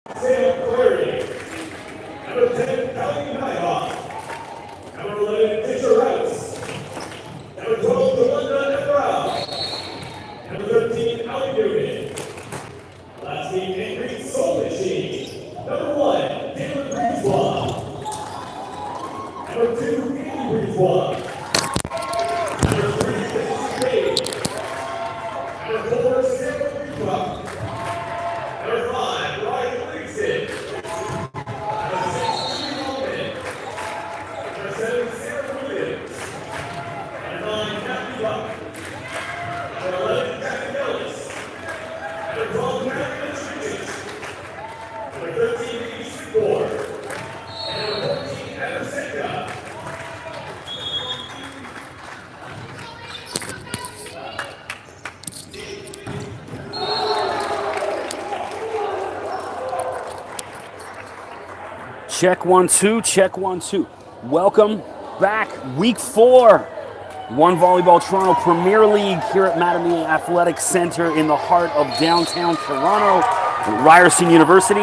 Number 10, Kelly Nyhoff. Number 11, Fisher Rouse. Number 12, Belinda Brown. Number 13, Ali Newman. Last team entry, Soul Machine. Number 1, Taylor Breezewell. Number 2, Andy Breezewell. Number 3, Fisher Spade. Number 4, Sarah Breezewell. Number 5, Ryan Gleason. Check 1 2, check 1 2. Welcome back, week 4. One Volleyball Toronto Premier League here at Mattamy Athletic Center in the heart of downtown Toronto, Ryerson University.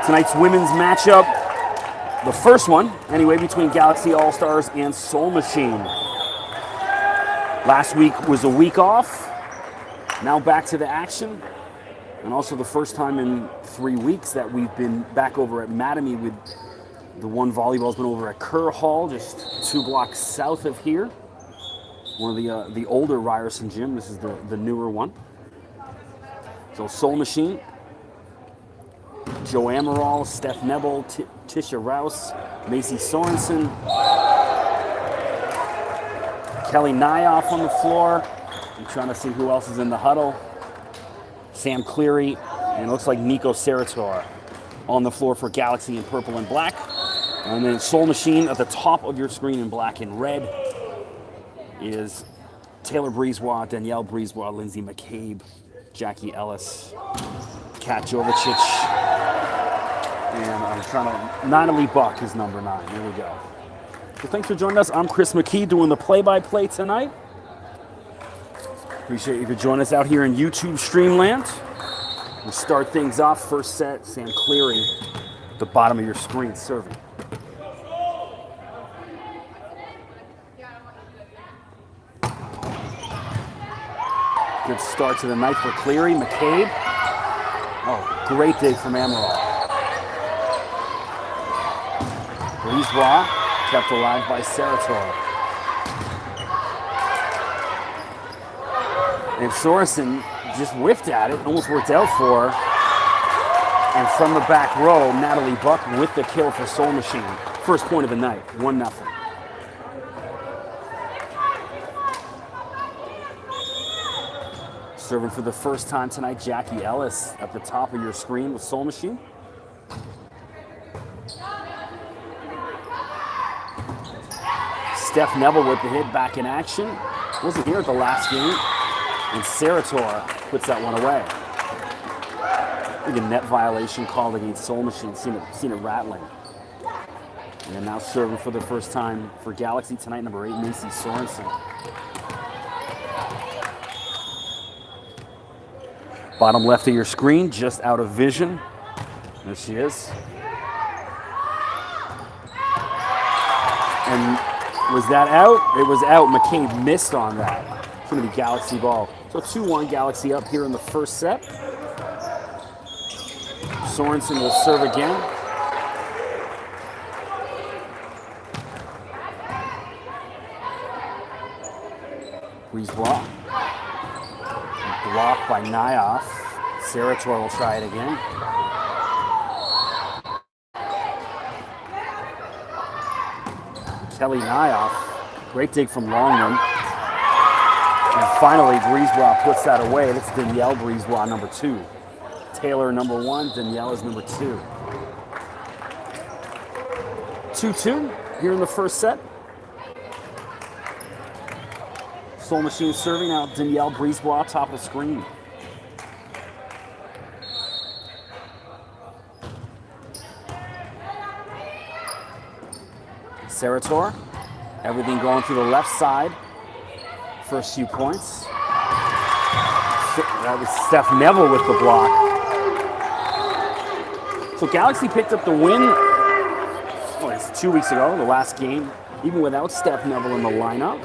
Tonight's women's matchup, the first one, anyway, between Galaxy All-Stars and Soul Machine. Last week was a week off, now back to the action. And also the first time in 3 weeks that we've been back over at Mattamy with the One Volleyball's been over at Kerr Hall, just 2 blocks south of here. One of the older Ryerson gym. This is the newer one. So Soul Machine, Joe Amaral, Steph Nebel, Tisha Rouse, Macy Sorensen, Kelly Nyhoff on the floor. I'm trying to see who else is in the huddle. Sam Cleary, and it looks like Nico Sarator on the floor for Galaxy in purple and black. And then Soul Machine at the top of your screen in black and red is Taylor Breezewell, Danielle Breezewell, Lindsay McCabe, Jackie Ellis, Kat Jovicic, and I'm trying to, Natalie Buck is number 9. Here we go. So thanks for joining us. I'm Chris McKee doing the play-by-play tonight. Appreciate you for joining us out here in YouTube Streamland. We start things off, first set, Sam Cleary, at the bottom of your screen, serving. Good start to the night for Cleary. McCabe. Oh, great dig from Amaral. Breezewell kept alive by Sarator. And Sorensen just whiffed at it, almost worked out for her. And from the back row, Natalie Buck with the kill for Soul Machine. First point of the night, 1-0. Serving for the first time tonight, Jackie Ellis at the top of your screen with Soul Machine. Steph Nebel with the hit back in action. Wasn't here at the last game. And Sarator puts that one away. I think a net violation called against Soul Machine. Seen it rattling. And then now serving for the first time for Galaxy tonight, number 8, Macy Sorensen. Bottom left of your screen, just out of vision. There she is. And was that out? It was out. McCabe missed on that. It's going to be Galaxy ball. So 2-1 Galaxy up here in the first set. Sorensen will serve again. Breezewell. Blocked by Nyhoff. Sarator will try it again. Kelly Nyhoff. Great dig from Longman. And finally, Breezewell puts that away. That's Danielle Breezewell, number 2. Taylor, number 1. Danielle is number 2. 2-2 here in the first set. Soul Machine serving out. Danielle Breezewell, top of the screen. Sarator, everything going through the left side. First few points. That was Steph Nebel with the block. So Galaxy picked up the win, it's 2 weeks ago, the last game, even without Steph Neville in the lineup.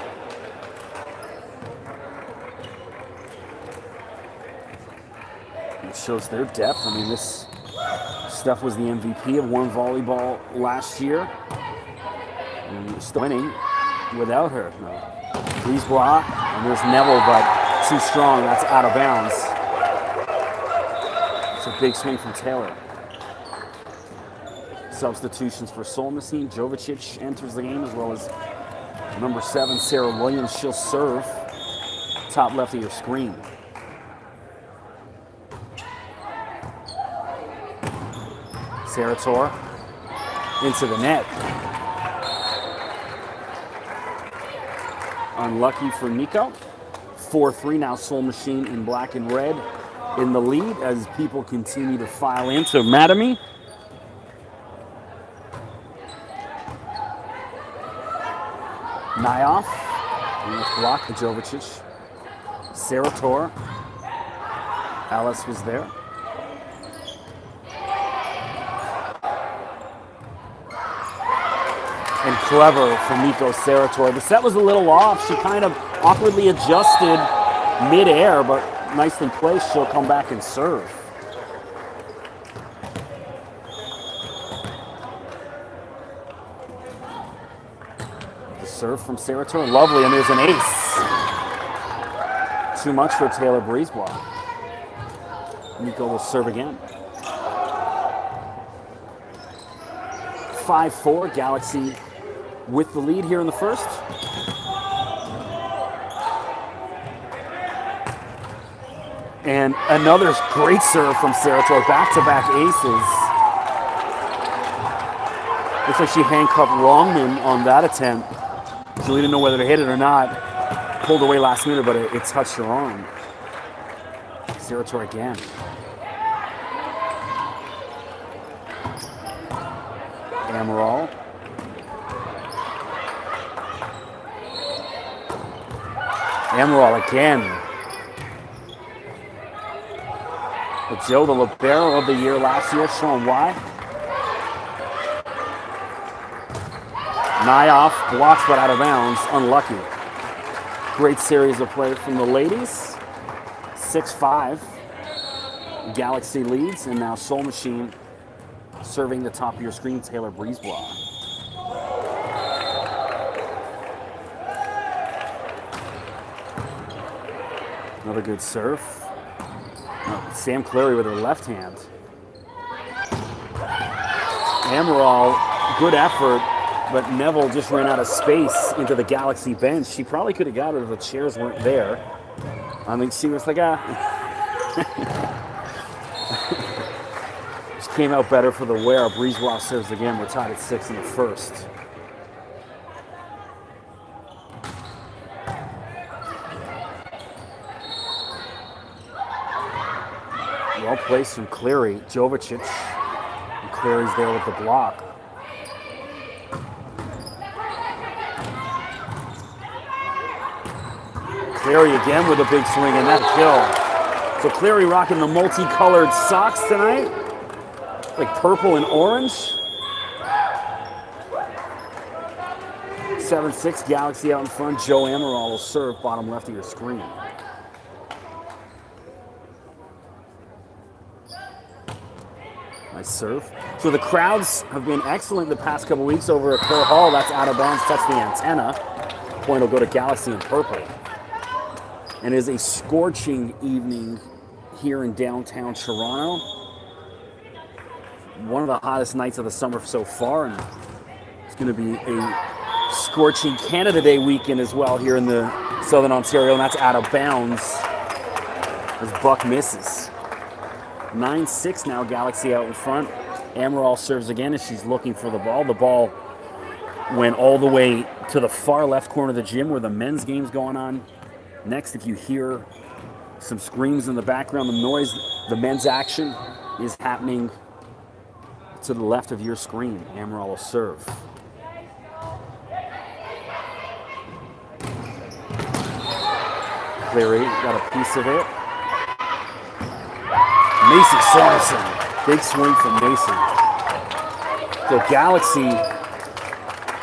It shows their depth. I mean, this Steph was the MVP of One Volleyball last year. And we're still winning without her. Brisebois, and there's Neville, but too strong. That's out of bounds. It's a big swing from Taylor. Substitutions for Solmacine. Jovicic enters the game, as well as number 7, Sarah Williams. She'll serve top left of your screen. Sarator into the net. Unlucky for Nico. 4-3 now. Soul Machine in black and red in the lead as people continue to file into Madamy. Nyoff. Block to Jovicic. Sarator. Alice was there. And clever from Nico Sarator. The set was a little off. She kind of awkwardly adjusted mid-air, but nicely placed. She'll come back and serve. The serve from Sarator, lovely, and there's an ace. Too much for Taylor Brisebois. Nico will serve again. 5-4, Galaxy with the lead here in the first. And another great serve from Sarator, back-to-back aces. Looks like she handcuffed Longman on that attempt. She didn't know whether to hit it or not. Pulled away last minute, but it touched her arm. Sarator again. Amaral. Amaral again. But Joe, the libero of the year last year, showing why. Nyoff blocks but out of bounds. Unlucky. Great series of play from the ladies. 6-5. Galaxy leads, and now Soul Machine serving the top of your screen, Taylor Brisebois. Another good serve. Sam Clary with her left hand. Amaral, good effort, but Neville just ran out of space into the Galaxy bench. She probably could have got it if the chairs weren't there. I mean, she was like, Just came out better for the wear. Brisebois serves again. We're tied at 6 in the first. Well placed from Cleary. Jovicic. And Cleary's there with the block. Cleary again with a big swing, and that kill. So Cleary rocking the multicolored socks tonight. Like purple and orange. 7-6 Galaxy out in front. Joe Amaral will serve bottom left of your screen. Nice serve. So the crowds have been excellent the past couple weeks over at Kerr Hall. That's out of bounds, touched the antenna. Point will go to Galaxy in purple. And it is a scorching evening here in downtown Toronto. One of the hottest nights of the summer so far, and it's going to be a scorching Canada Day weekend as well here in the Southern Ontario, and that's out of bounds as Buck misses. 9-6 now, Galaxy out in front. Amaral serves again as she's looking for the ball. The ball went all the way to the far left corner of the gym where the men's game's going on. Next, if you hear some screams in the background, the noise, the men's action is happening to the left of your screen. Amaral will serve. Cleary got a piece of it. Macy Sanderson Big swing from Mason. So Galaxy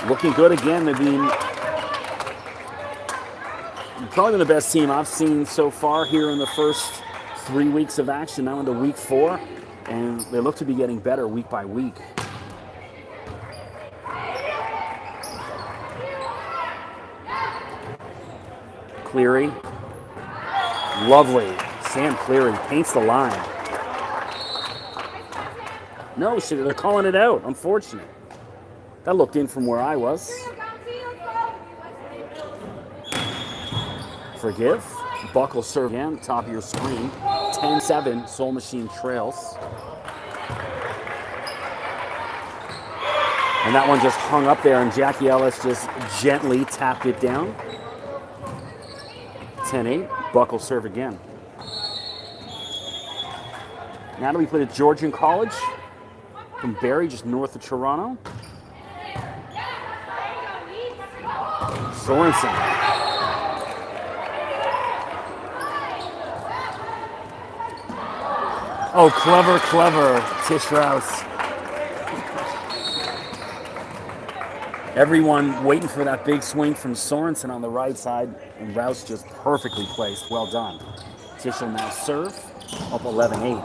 looking good again. They've been probably the best team I've seen so far here in the first 3 weeks of action, now into week 4. And they look to be getting better week by week. Cleary. Lovely. Sam Cleary paints the line. No, they're calling it out. Unfortunate. That looked in from where I was. Forgive. Buckle serve again, top of your screen. 10-7, Soul Machine trails. And that one just hung up there, and Jackie Ellis just gently tapped it down. 10-8, Buckle serve again. Now do we play at Georgian College from Barrie, just north of Toronto. Sorensen. Oh, clever, Tish Rouse. Everyone waiting for that big swing from Sorensen on the right side, and Rouse just perfectly placed. Well done. Tish will now serve, up 11-8.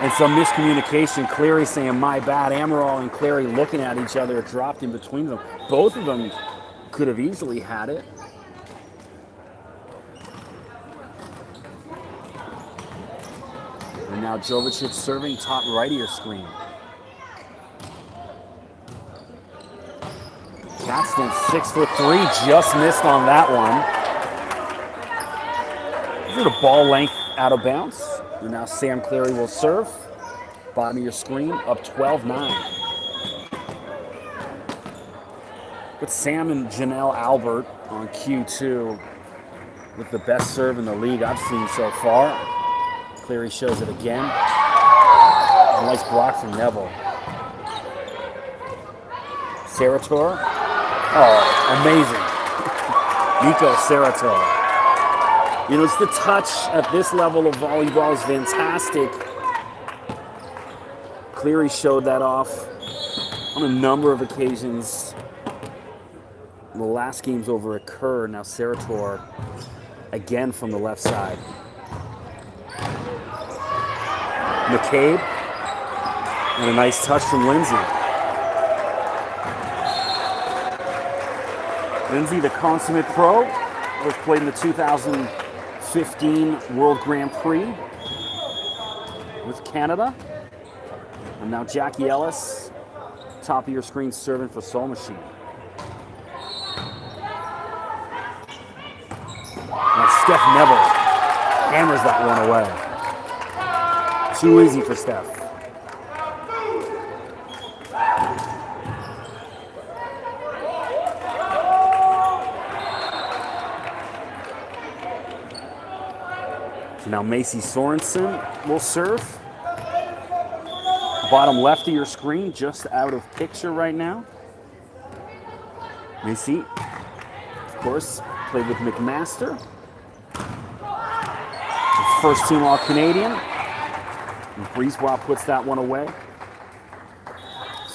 And some miscommunication. Cleary saying, my bad. Amaral and Cleary looking at each other, dropped in between them. Both of them could have easily had it. And now Jovicic serving top right of your screen. Caxton, 6'3", just missed on that one. Is it a ball length out of bounds? And now Sam Cleary will serve. Bottom of your screen, up 12-9. With Sam and Janelle Albert on Q2 with the best serve in the league I've seen so far. Cleary shows it again. A nice block from Neville. Sarator. Oh, amazing. Nico Sarator. You know, it's the touch at this level of volleyball is fantastic. Cleary showed that off on a number of occasions. The last game's over at Kerr. Now Sarator again from the left side. McCabe. And a nice touch from Lindsay. Lindsay, the consummate pro, was played in the 2015 World Grand Prix with Canada. And now Jackie Ellis, top of your screen, serving for Soul Machine. And Steph Neville hammers that one away. Too easy for Steph. So now Macy Sorensen will serve. Bottom left of your screen, just out of picture right now. Macy, of course, played with McMaster. First team All-Canadian. And Breezewell puts that one away.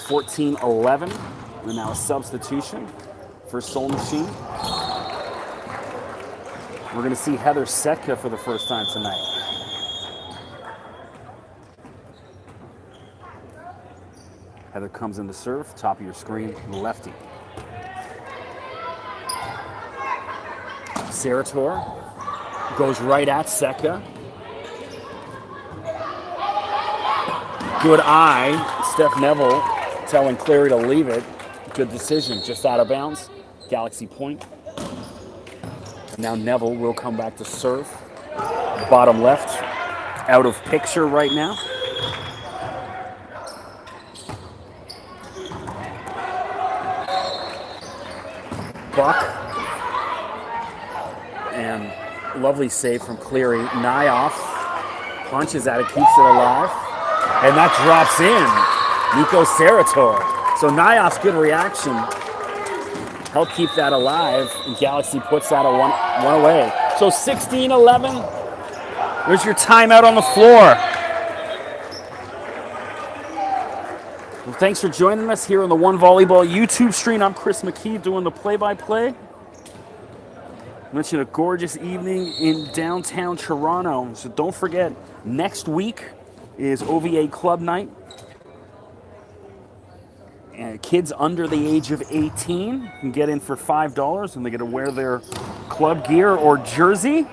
14-11. And now a substitution for Soul Machine. We're going to see Heather Setka for the first time tonight. Heather comes in to serve, top of your screen, lefty. Sarator goes right at Setka. Good eye. Steph Neville telling Cleary to leave it. Good decision, just out of bounds. Galaxy point. Now Neville will come back to serve. Bottom left, out of picture right now. Buck. And lovely save from Cleary. Nyoff punches at it, keeps it alive. And that drops in. Nico Sarator. So Nyoff's good reaction help keep that alive, and Galaxy puts that one away. So 16-11. There's your timeout on the floor. Well, thanks for joining us here on the One Volleyball YouTube stream. I'm Chris McKee doing the play-by-play. Mentioned a gorgeous evening in downtown Toronto. So don't forget, next week is OVA Club Night. And kids under the age of 18 can get in for $5 and they get to wear their club gear or jersey.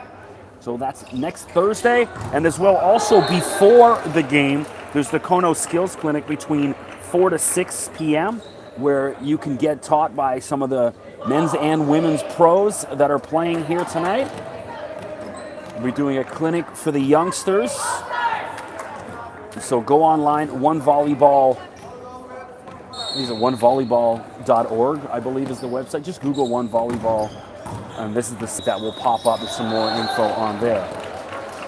So that's next Thursday. And as well, also before the game, there's the Kono Skills Clinic between 4 to 6 p.m. where you can get taught by some of the men's and women's pros that are playing here tonight. We're doing a clinic for the youngsters. So go online, One Volleyball. These are onevolleyball.org, I believe is the website. Just Google One Volleyball, and this is the that will pop up with some more info on there.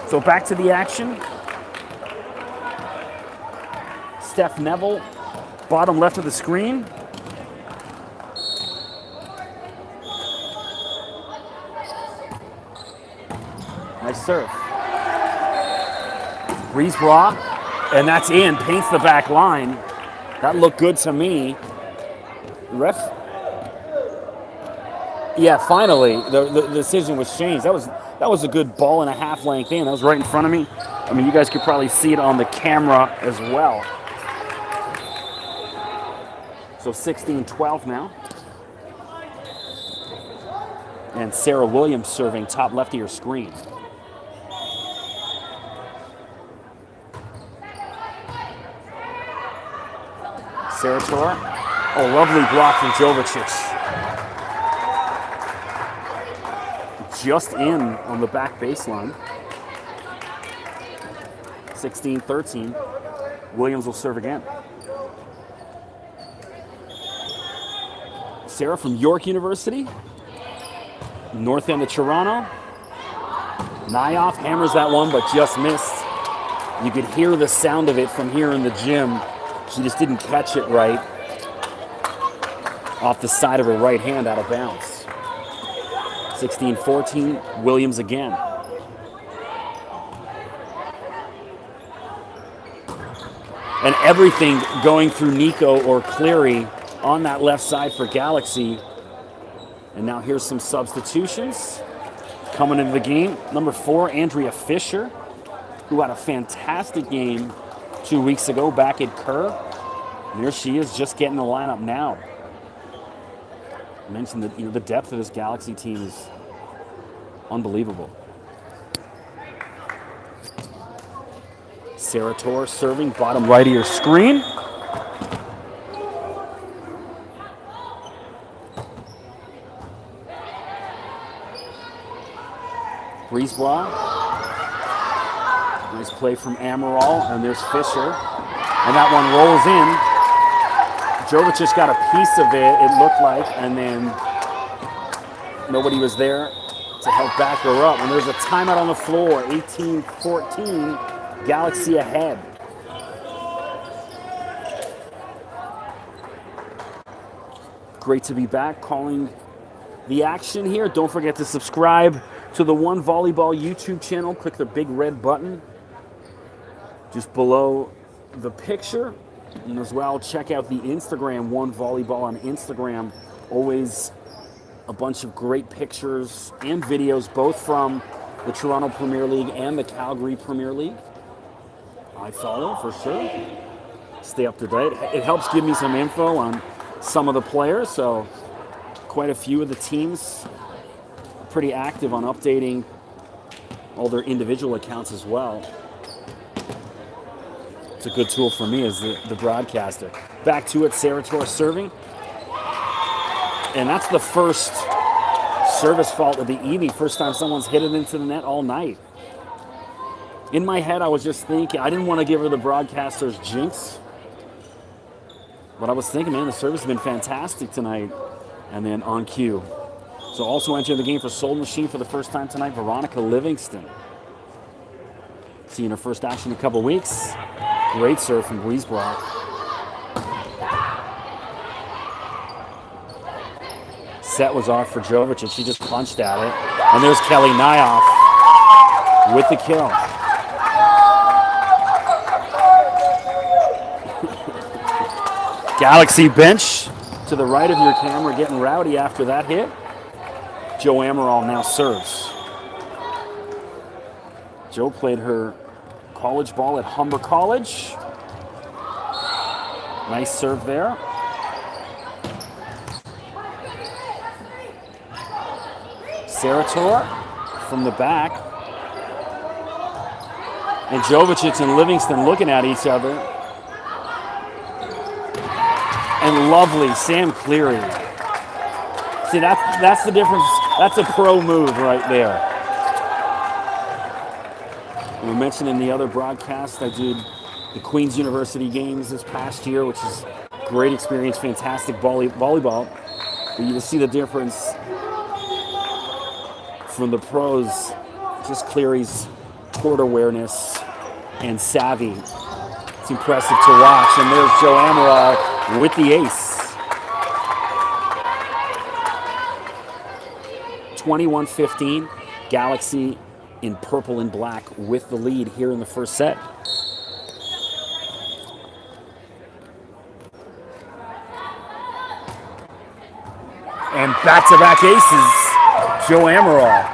So back to the action. Steph Neville, bottom left of the screen. Nice serve. Breezebrook, and that's in, paints the back line. That looked good to me. Ref? Yeah, finally, the decision was changed. That was a good ball and a half length in. That was right in front of me. I mean, you guys could probably see it on the camera as well. So 16-12 now. And Sarah Williams serving top left of your screen. Sarator. Oh, lovely block from Jovicic. Just in on the back baseline. 16-13. Williams will serve again. Sarah from York University. North end of Toronto. Nyoff hammers that one, but just missed. You could hear the sound of it from here in the gym. She just didn't catch it right. Off the side of her right hand, out of bounds. 16-14, Williams again. And everything going through Nico or Cleary on that left side for Galaxy. And now here's some substitutions coming into the game. Number 4, Andrea Fisher, who had a fantastic game 2 weeks ago back at Kerr. And here she is, just getting the lineup now. I mentioned that the depth of this Galaxy team is unbelievable. Sarator serving, bottom right of your screen. Breezeball. Nice play from Amaral, and there's Fisher. And that one rolls in. Jovicic got a piece of it, it looked like, and then nobody was there to help back her up. And there's a timeout on the floor, 18-14, Galaxy ahead. Great to be back calling the action here. Don't forget to subscribe to the One Volleyball YouTube channel. Click the big red button just below the picture. And as well, check out the Instagram, One Volleyball on Instagram. Always a bunch of great pictures and videos, both from the Toronto Premier League and the Calgary Premier League. I follow for sure. Stay up to date. It helps give me some info on some of the players, so quite a few of the teams pretty active on updating all their individual accounts as well. It's a good tool for me as the broadcaster. Back to it, Sarator serving. And that's the first service fault of the evening. First time someone's hit it into the net all night. In my head, I was just thinking, I didn't want to give her the broadcaster's jinx. But I was thinking, man, the service has been fantastic tonight. And then on cue. So also entering the game for Soul Machine for the first time tonight, Veronica Livingston. Seeing her first action in a couple weeks. Great serve from Breezebrook. set was off for Jovic, and she just punched at it. And there's Kelly Nyoff with the kill. Galaxy bench to the right of your camera getting rowdy after that hit. Jo Amaral now serves. Jo played her college ball at Humber College. Nice serve there. Sarator from the back. And Jovicic and Livingston looking at each other. And lovely Sam Cleary. See, that's the difference. That's a pro move right there. We mentioned in the other broadcast, I did the Queen's University games this past year, which is a great experience, fantastic volleyball. But you can see the difference from the pros, just Cleary's court awareness and savvy. It's impressive to watch. And there's Jo Amaral with the ace. 21-15, Galaxy in purple and black with the lead here in the first set. And back-to-back aces, Jo Amaral.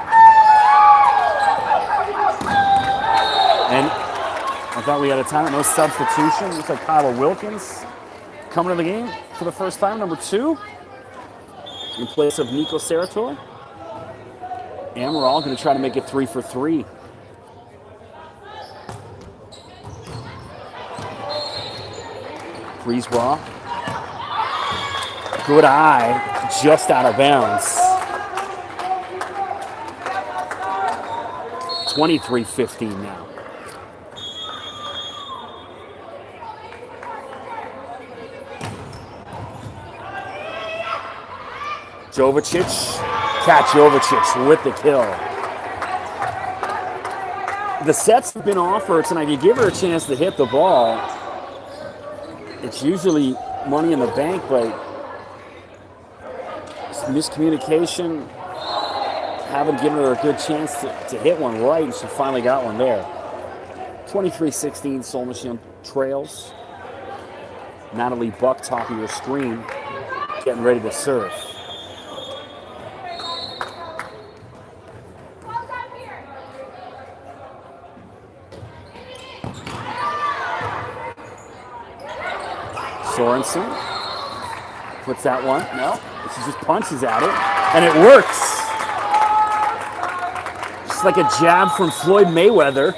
And I thought we had a timeout, no substitution. Looks like Kyla Wilkins coming to the game for the first time, number 2, in place of Nico Sarator. Amaral going to try to make it 3 for 3. Breezeball. Good eye, just out of bounds. 23-15 now. Jovicic, Kat Jovicic with the kill. The sets have been offered tonight. You give her a chance to hit the ball, it's usually money in the bank, but miscommunication, haven't given her a good chance to hit one right, and she finally got one there. 23-16, Soul Machine trails. Natalie Buck, top of your screen, getting ready to serve. Sorensen puts that one. No, she just punches at it, and it works. Just like a jab from Floyd Mayweather.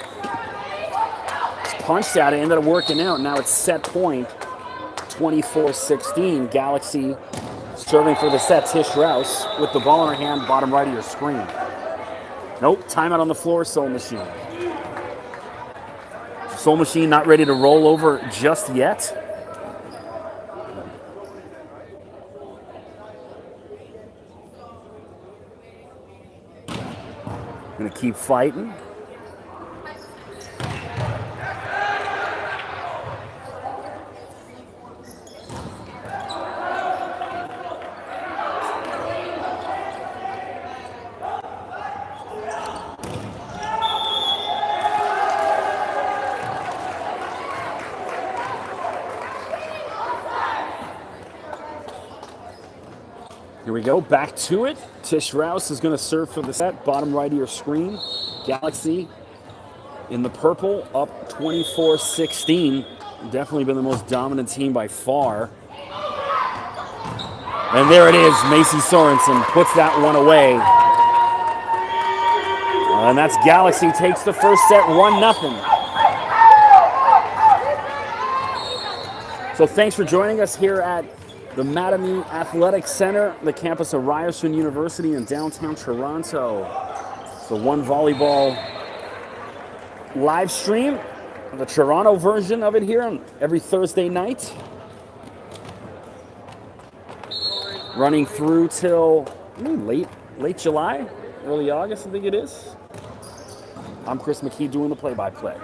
Just punched at it, ended up working out. Now it's set point, 24-16. Galaxy serving for the set. Tish Rouse with the ball in her hand, bottom right of your screen. Nope, timeout on the floor, Soul Machine. Soul Machine not ready to roll over just yet. Gonna keep fighting. Here we go, back to it. Tish Rouse is going to serve for the set, bottom right of your screen. Galaxy in the purple, up 24-16. Definitely been the most dominant team by far. And there it is, Macy Sorensen puts that one away. And that's Galaxy takes the first set 1-0. So thanks for joining us here at the Mattamy Athletic Center, the campus of Ryerson University in downtown Toronto. It's the One Volleyball live stream, the Toronto version of it here on every Thursday night. Running through till late July, early August, I think it is. I'm Chris McKee doing the play-by-play.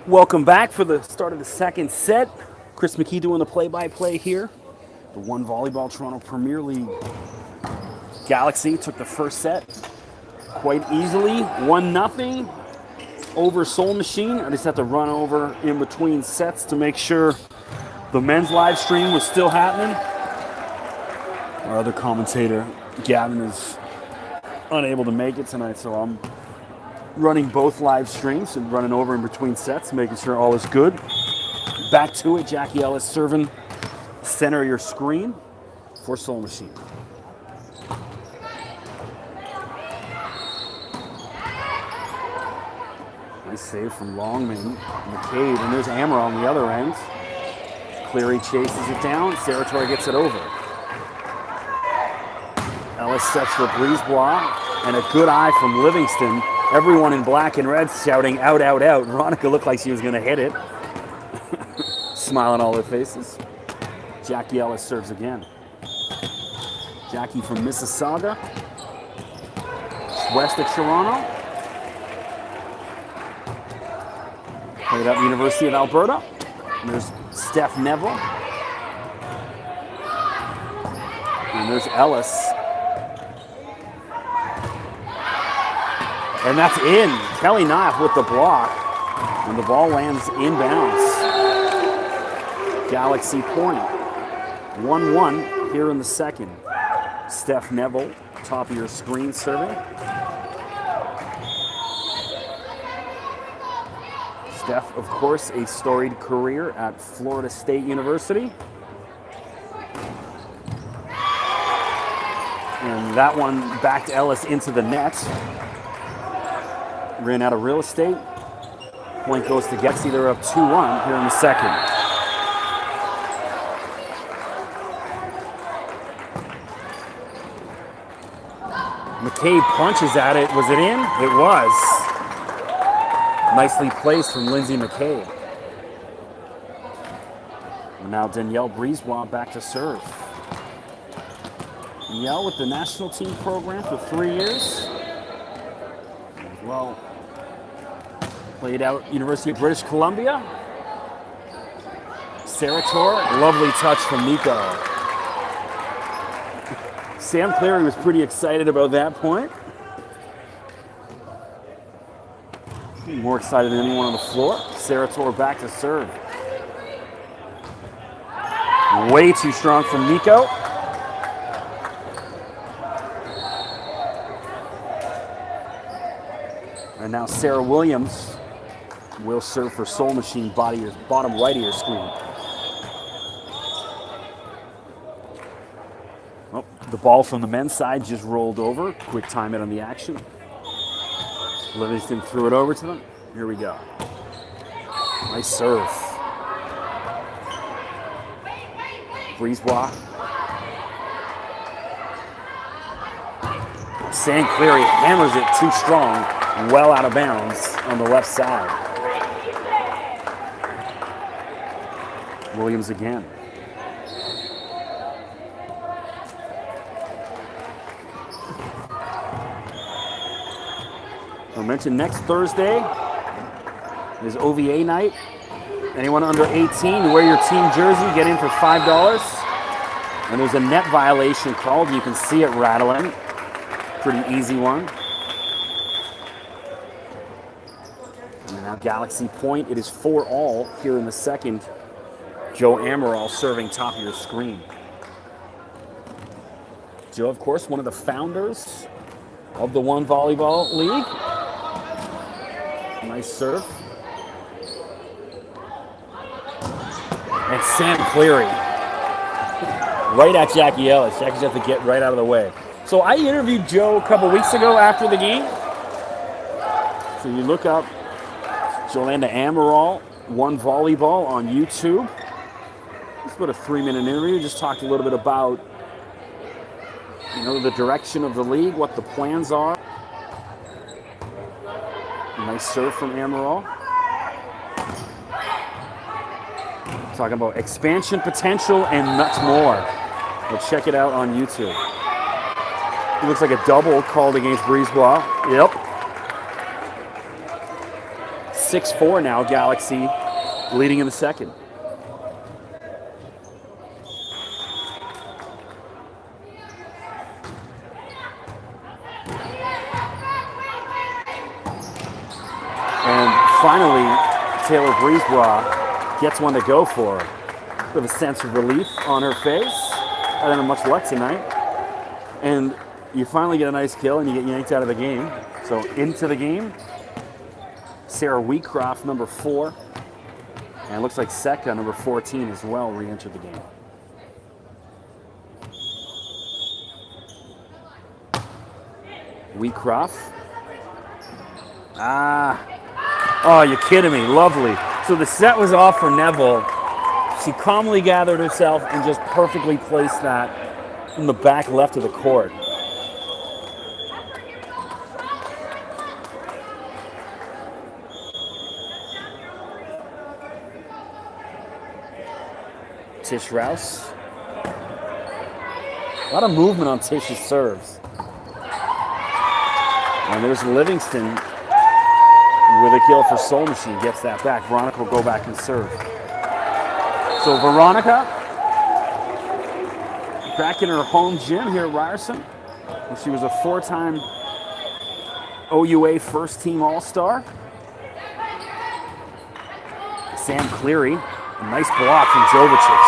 Welcome back for the start of the second set. Chris McKee doing the play-by-play here. The One Volleyball Toronto Premier League Galaxy took the first set quite easily, 1-0 over Soul Machine. I just have to run over in between sets to make sure the men's live stream was still happening. Our other commentator, Gavin, is unable to make it tonight, so I'm running both live streams and running over in between sets, making sure all is good. Back to it, Jackie Ellis serving center of your screen for Soul Machine. Nice save from Longman, McCabe, and there's Amara on the other end. Cleary chases it down, Sarator gets it over. Ellis sets for Brisebois, and a good eye from Livingston. Everyone in black and red shouting out, out, out. Veronica looked like she was gonna hit it. Smiling all their faces. Jackie Ellis serves again. Jackie from Mississauga. West of Toronto. Played at the University of Alberta. And there's Steph Neville. And there's Ellis. And that's in. Kelly Knife with the block. And the ball lands inbounds. Galaxy point. 1-1 here in the second. Steph Neville, top of your screen serving. Steph, of course, a storied career at Florida State University. And that one backed Ellis into the net. Ran out of real estate. Point goes to Galaxy. They're up 2-1 here in the second. McCabe punches at it. Was it in? It was. Nicely placed from Lindsay McCabe. And now Danielle Brisebois back to serve. Danielle with the national team program for 3 years. As well, played out University of British Columbia. Sarator, lovely touch from Nico. Sam Cleary was pretty excited about that point. More excited than anyone on the floor. Sarator back to serve. Way too strong from Nico. And now Sarah Williams will serve for Soul Machine, bottom right of your screen. Oh, the ball from the men's side just rolled over. Quick timeout on the action. Livingston threw it over to them. Here we go. Nice serve. Brisebois. Sam Cleary hammers it too strong, well out of bounds on the left side. Williams again. I mentioned next Thursday is OVA night. Anyone under 18, you wear your team jersey, get in for $5. And there's a net violation called. You can see it rattling. Pretty easy one. And now Galaxy point. It is 4-all here in the second. Joe Amaral serving top of your screen. Joe, of course, one of the founders of the One Volleyball League. Nice serve. And Sam Cleary. Right at Jackie Ellis. Jackie's have to get right out of the way. So I interviewed Joe a couple weeks ago after the game. So you look up Jolanda Amaral, One Volleyball on YouTube. It's about a 3-minute interview. Just talked a little bit about, the direction of the league, what the plans are. Nice serve from Amaral. Talking about expansion potential and much more. We'll check it out on YouTube. It looks like a double called against Brisebois. Yep. 6-4 now, Galaxy leading in the second. And finally, Taylor Brisebois gets one to go for her with a sense of relief on her face. I don't have much luck tonight. And you finally get a nice kill and you get yanked out of the game. So into the game, Sarah Wheatcroft, number 4. And it looks like Seka, number 14, as well, re-entered the game. Wheatcroft. Oh, you're kidding me. Lovely. So the set was off for Neville. She calmly gathered herself and just perfectly placed that in the back left of the court. Tish Rouse. A lot of movement on Tish's serves. And there's Livingston with a kill for Soul Machine. Gets that back. Veronica will go back and serve. So Veronica, back in her home gym here at Ryerson. She was a 4-time OUA first team All-Star. Sam Cleary, a nice block from Jovicic.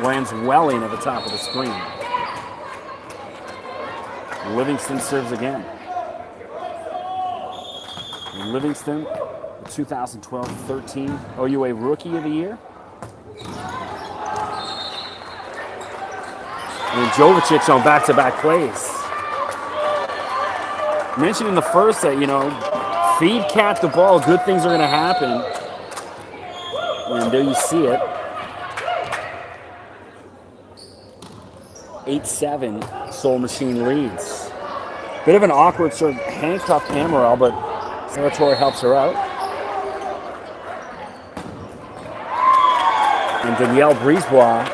Lands well in at the top of the screen. Livingston serves again. Livingston, the 2012-13 OUA Rookie of the Year. And Jovicic on back-to-back plays. Mentioned in the first set, feed Cat the ball, good things are going to happen. And there you see it. 8-7, Soul Machine leads. Bit of an awkward sort of handcuffed Amaral, but Saratoga helps her out. And Danielle Brisebois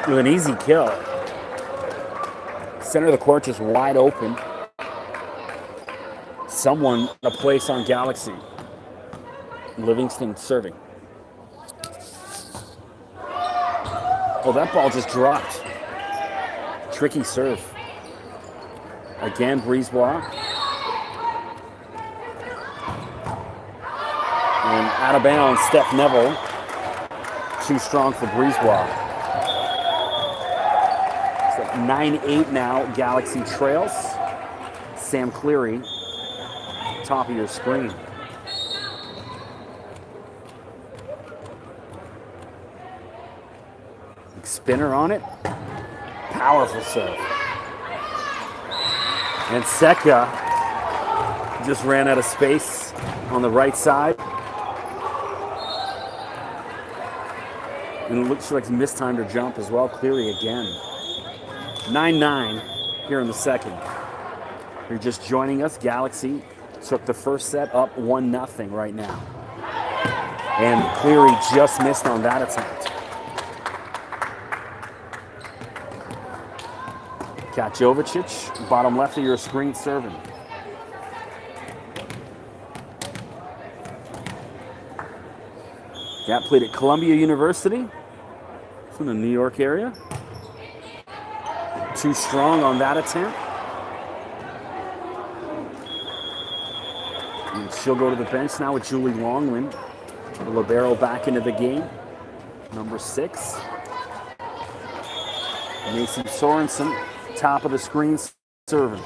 with an easy kill. Center of the court just wide open. Someone a place on Galaxy. Livingston serving. Oh, that ball just dropped. Tricky serve. Again, Brisebois. And out of bounds, Steph Neville. Too strong for Brisebois. So 9-8 now, Galaxy trails. Sam Cleary, top of your screen. Spinner on it. Powerful serve. And Seka just ran out of space on the right side. And it looks like mistimed her jump as well. Cleary again. 9-9 here in the second. If you're just joining us, Galaxy took the first set up 1-0 right now. And Cleary just missed on that attempt. Kat Jovicic, bottom left of your screen, serving. Kat played at Columbia University from the New York area. Too strong on that attempt. And she'll go to the bench now with Julie Longland. The libero back into the game. Number 6. Macy Sorensen. Top of the screen, serving.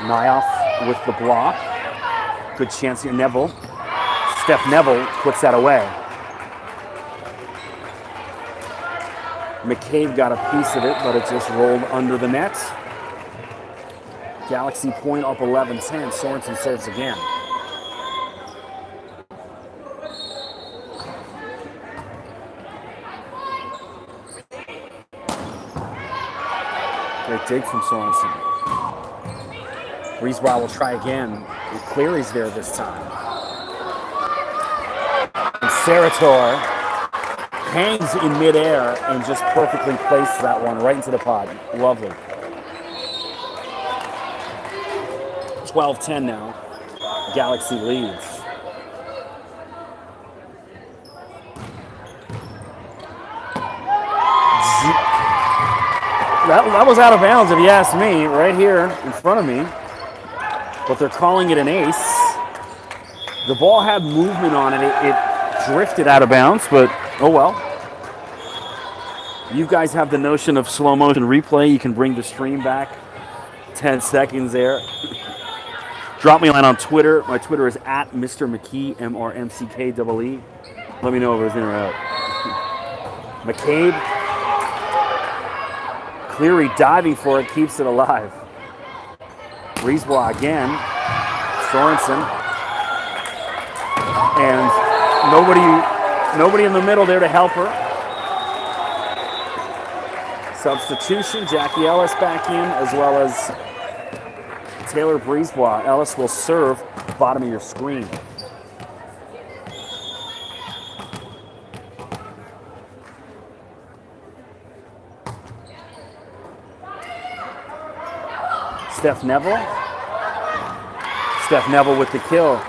Nyoff with the block. Good chance here, Neville. Steph Neville puts that away. McCabe got a piece of it, but it just rolled under the net. Galaxy point up 11-10. Sorensen serves again. Great dig from Sorensen. Brisebois will try again. And Cleary's there this time. And Sarator hangs in midair and just perfectly places that one right into the pod. Lovely. 12-10 now. Galaxy leads. That was out of bounds if you ask me, right here in front of me. But they're calling it an ace. The ball had movement on it. It drifted out of bounds, but oh well. You guys have the notion of slow motion replay. You can bring the stream back 10 seconds there. Drop me a line on Twitter. My Twitter is at Mr. McKee, MRMCKEE. Let me know if it was in or out. McCabe. Cleary diving for it, keeps it alive. Brisebois again. Sorensen. And nobody in the middle there to help her. Substitution, Jackie Ellis back in, as well as Taylor Brisebois. Ellis will serve bottom of your screen. Steph Neville. Steph Neville with the kill.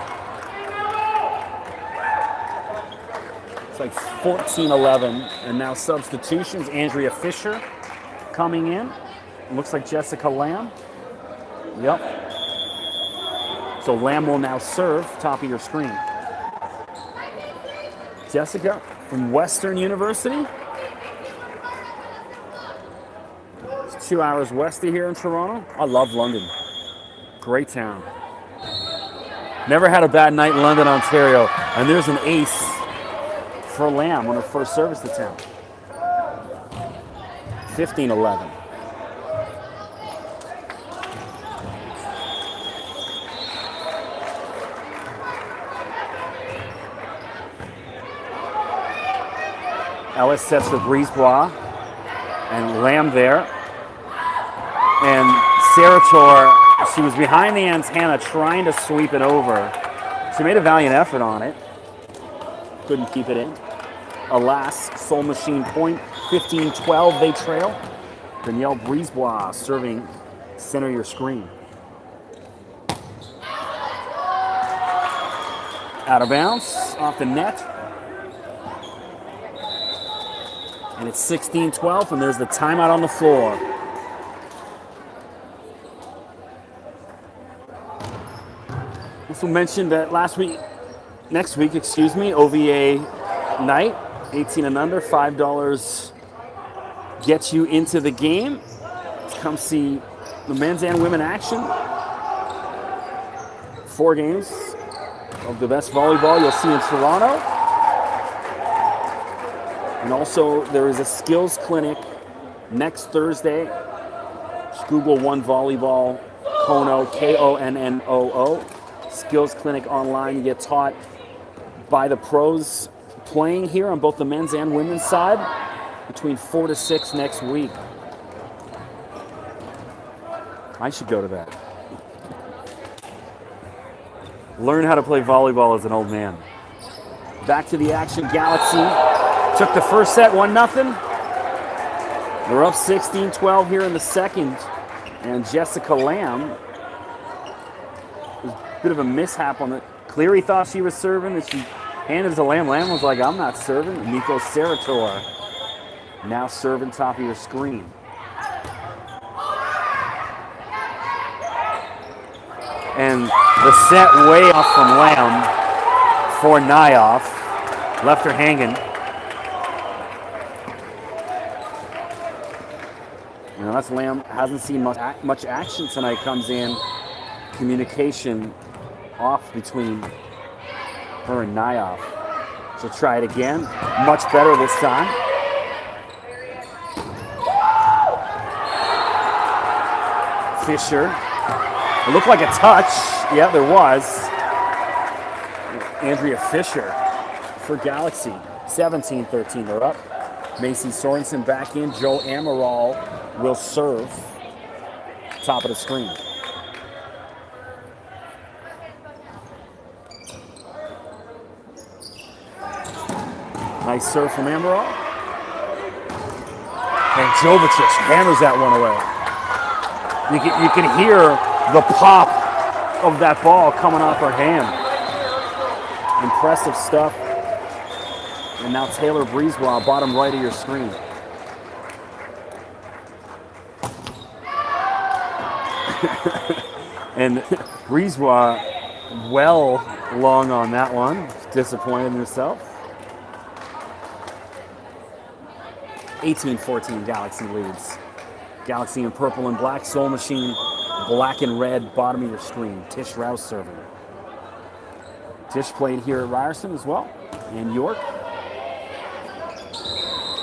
It's like 14-11. And now substitutions. Andrea Fisher coming in. It looks like Jessica Lamb. Yep. So Lamb will now serve top of your screen. Jessica from Western University. It's 2 hours west of here in Toronto. I love London. Great town. Never had a bad night in London, Ontario. And there's an ace for Lamb on her first service to town. 15-11. Ellis sets for Brisebois and Lamb there. And Sarator, she was behind the antenna trying to sweep it over. She made a valiant effort on it. Couldn't keep it in. Alas, Soul Machine point. 15-12 they trail. Danielle Brisebois serving center your screen. Out of bounds, off the net. And it's 16-12, and there's the timeout on the floor. Also mentioned that next week, OVA night, 18 and under, $5 gets you into the game. Come see the men's and women action. 4 games of the best volleyball you'll see in Toronto. And also, there is a skills clinic next Thursday. Just Google One Volleyball, Kono, Konnoo. Skills clinic online. You get taught by the pros playing here on both the men's and women's side between 4 to 6 next week. I should go to that. Learn how to play volleyball as an old man. Back to the action. Galaxy took the first set 1-0. They're up 16-12 here in the second. And Jessica Lamb, a bit of a mishap on it. Cleary thought she was serving, and she handed it to Lamb. Lamb was like, I'm not serving. Nico Sarator now serving top of your screen. And the set way off from Lamb for Nyoff. Left her hanging. You know, that's Lamb. Hasn't seen much action tonight. Comes in. Communication off between her and Nyoff. She'll try it again. Much better this time. Fisher. It looked like a touch. Yeah, there was. Andrea Fisher for Galaxy. 17-13, they're up. Macy Sorensen back in. Joe Amaral will serve. Top of the screen. Nice serve from Amaral. And Jovicic hammers that one away. You can hear the pop of that ball coming off her hand. Impressive stuff. And now Taylor Brisebois, bottom right of your screen. And Brisebois well long on that one. Disappointed in herself. 18-14 Galaxy leads. Galaxy in purple and black. Soul Machine black and red, bottom of your screen. Tish Rouse serving. Tish played here at Ryerson as well, in York.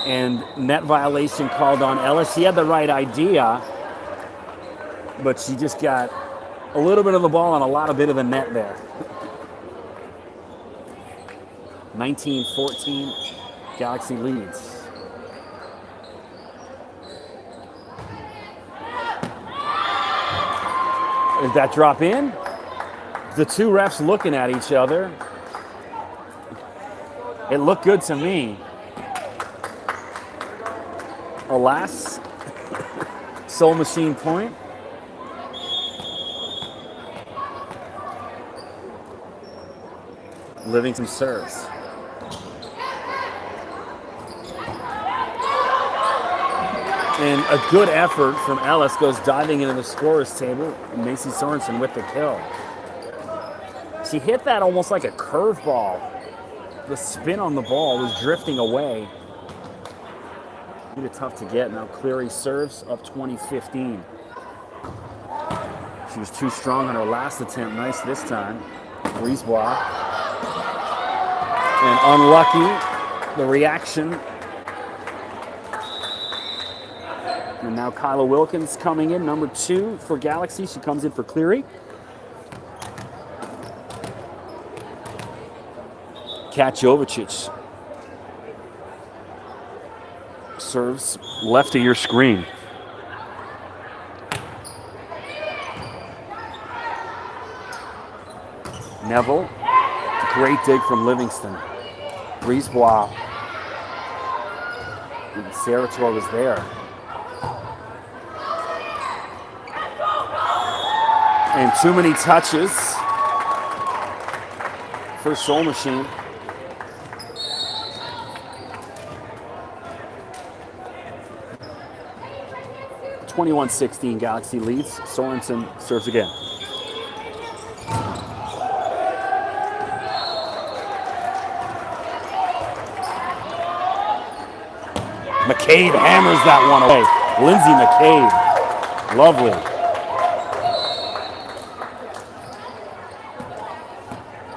And net violation called on Ellis. She had the right idea, but she just got a little bit of the ball and a lot of bit of the net there. 19-14, Galaxy leads. Is that drop in? The two refs looking at each other. It looked good to me. Alas, Soul Machine point. Livingston serves. And a good effort from Ellis goes diving into the scorer's table. Macy Sorensen with the kill. She hit that almost like a curveball. The spin on the ball was drifting away. Made it tough to get. Now Cleary serves up 20-15. She was too strong on her last attempt. Nice this time. Brisebois. And unlucky, the reaction. And now Kyla Wilkins coming in, number 2 for Galaxy. She comes in for Cleary. Kat Jovicic serves left of your screen. Neville, great dig from Livingston. Brisebois. And Sarator was there. And too many touches for Soul Machine. (21-16) Galaxy leads. Sorensen serves again. McCabe hammers that one away. Lindsay McCabe. Lovely.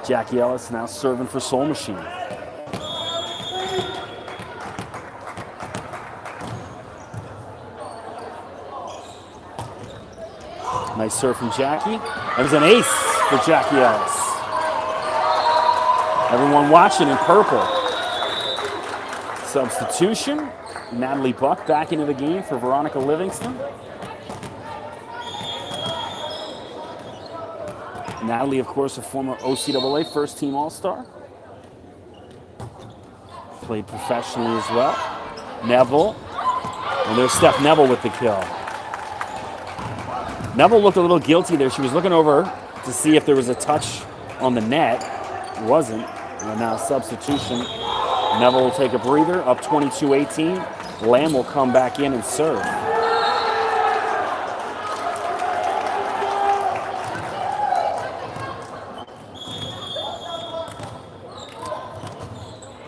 Jackie Ellis now serving for Soul Machine. Nice serve from Jackie. There's an ace for Jackie Ellis. Everyone watching in purple. Substitution. Natalie Buck back into the game for Veronica Livingston. Natalie, of course, a former OCAA first-team All-Star. Played professionally as well. Neville. And there's Steph Neville with the kill. Neville looked a little guilty there. She was looking over to see if there was a touch on the net. It wasn't. And now substitution. Neville will take a breather, up 22-18. Lamb will come back in and serve.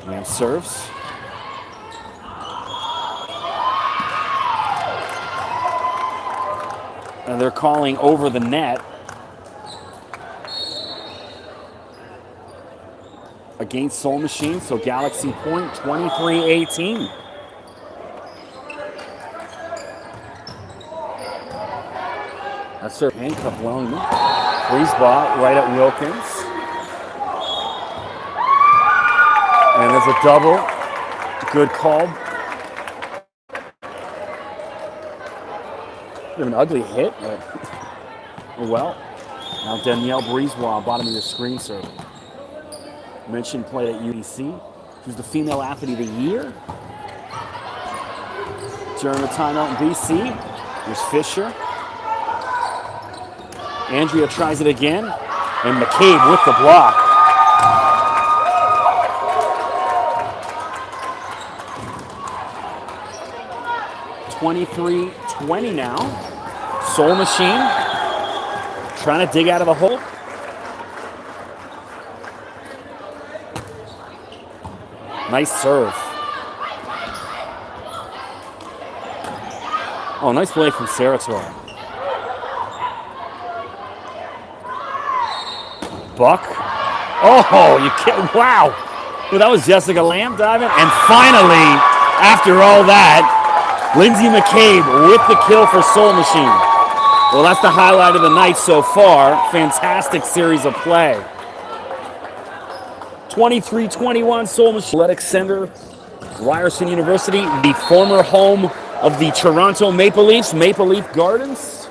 Lamb serves. And they're calling over the net against Soul Machine, so Galaxy point, 23-18. That's their handcuff Wellington. Brisebois right at Wilkins. And there's a double. Good call. Bit of an ugly hit, but oh well. Now Danielle Brisebois, bottom of the screen serving. Mentioned played at UBC. who's the female athlete of the year. During the timeout in BC, there's Fisher. Andrea tries it again, and McCabe with the block. (23-20) now. Soul Machine trying to dig out of the hole. Nice serve. Oh, nice play from Sarator. Buck. Oh, you can't. Wow. Well, that was Jessica Lamb diving. And finally, after all that, Lindsay McCabe with the kill for Soul Machine. Well, that's the highlight of the night so far. Fantastic series of play. 23-21 Soul Machine. Athletic Center, Ryerson University, the former home of the Toronto Maple Leafs, Maple Leaf Gardens.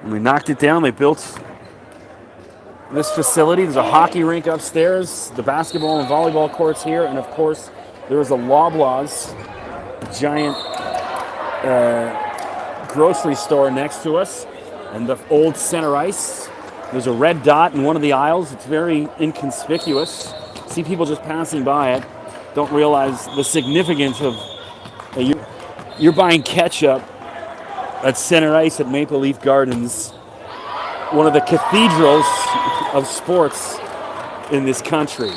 And they knocked it down. They built this facility. There's a hockey rink upstairs, the basketball and volleyball courts here, and of course, there is a Loblaws giant grocery store next to us, and the old center ice. There's a red dot in one of the aisles. It's very inconspicuous. See people just passing by it, don't realize the significance of you're buying ketchup at center ice at Maple Leaf Gardens, one of the cathedrals of sports in this country.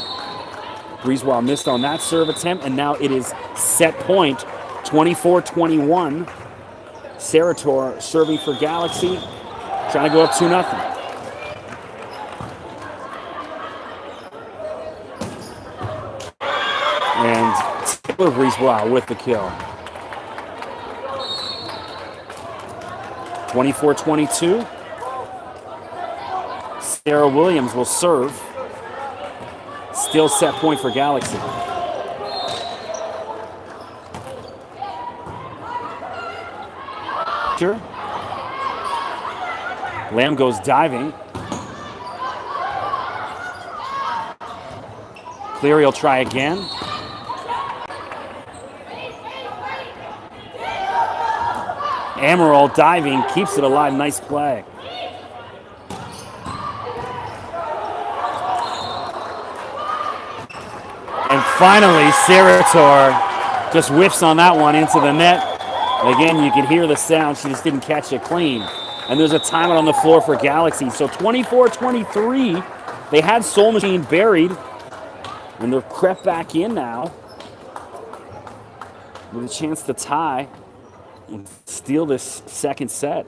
Brisebois missed on that serve attempt, and now it is set point, 24-21. Sarator serving for Galaxy, trying to go up 2-0. And Taylor Brisebois with the kill. 24-22. Sarah Williams will serve. Still set point for Galaxy. Sure. Lamb goes diving. Cleary will try again. Amaral diving, keeps it alive. Nice play. And finally, Sarator just whiffs on that one into the net. Again, you can hear the sound. She just didn't catch it clean. And there's a timeout on the floor for Galaxy. So 24-23. They had Soul Machine buried. And they're crept back in now with a chance to tie and steal this second set.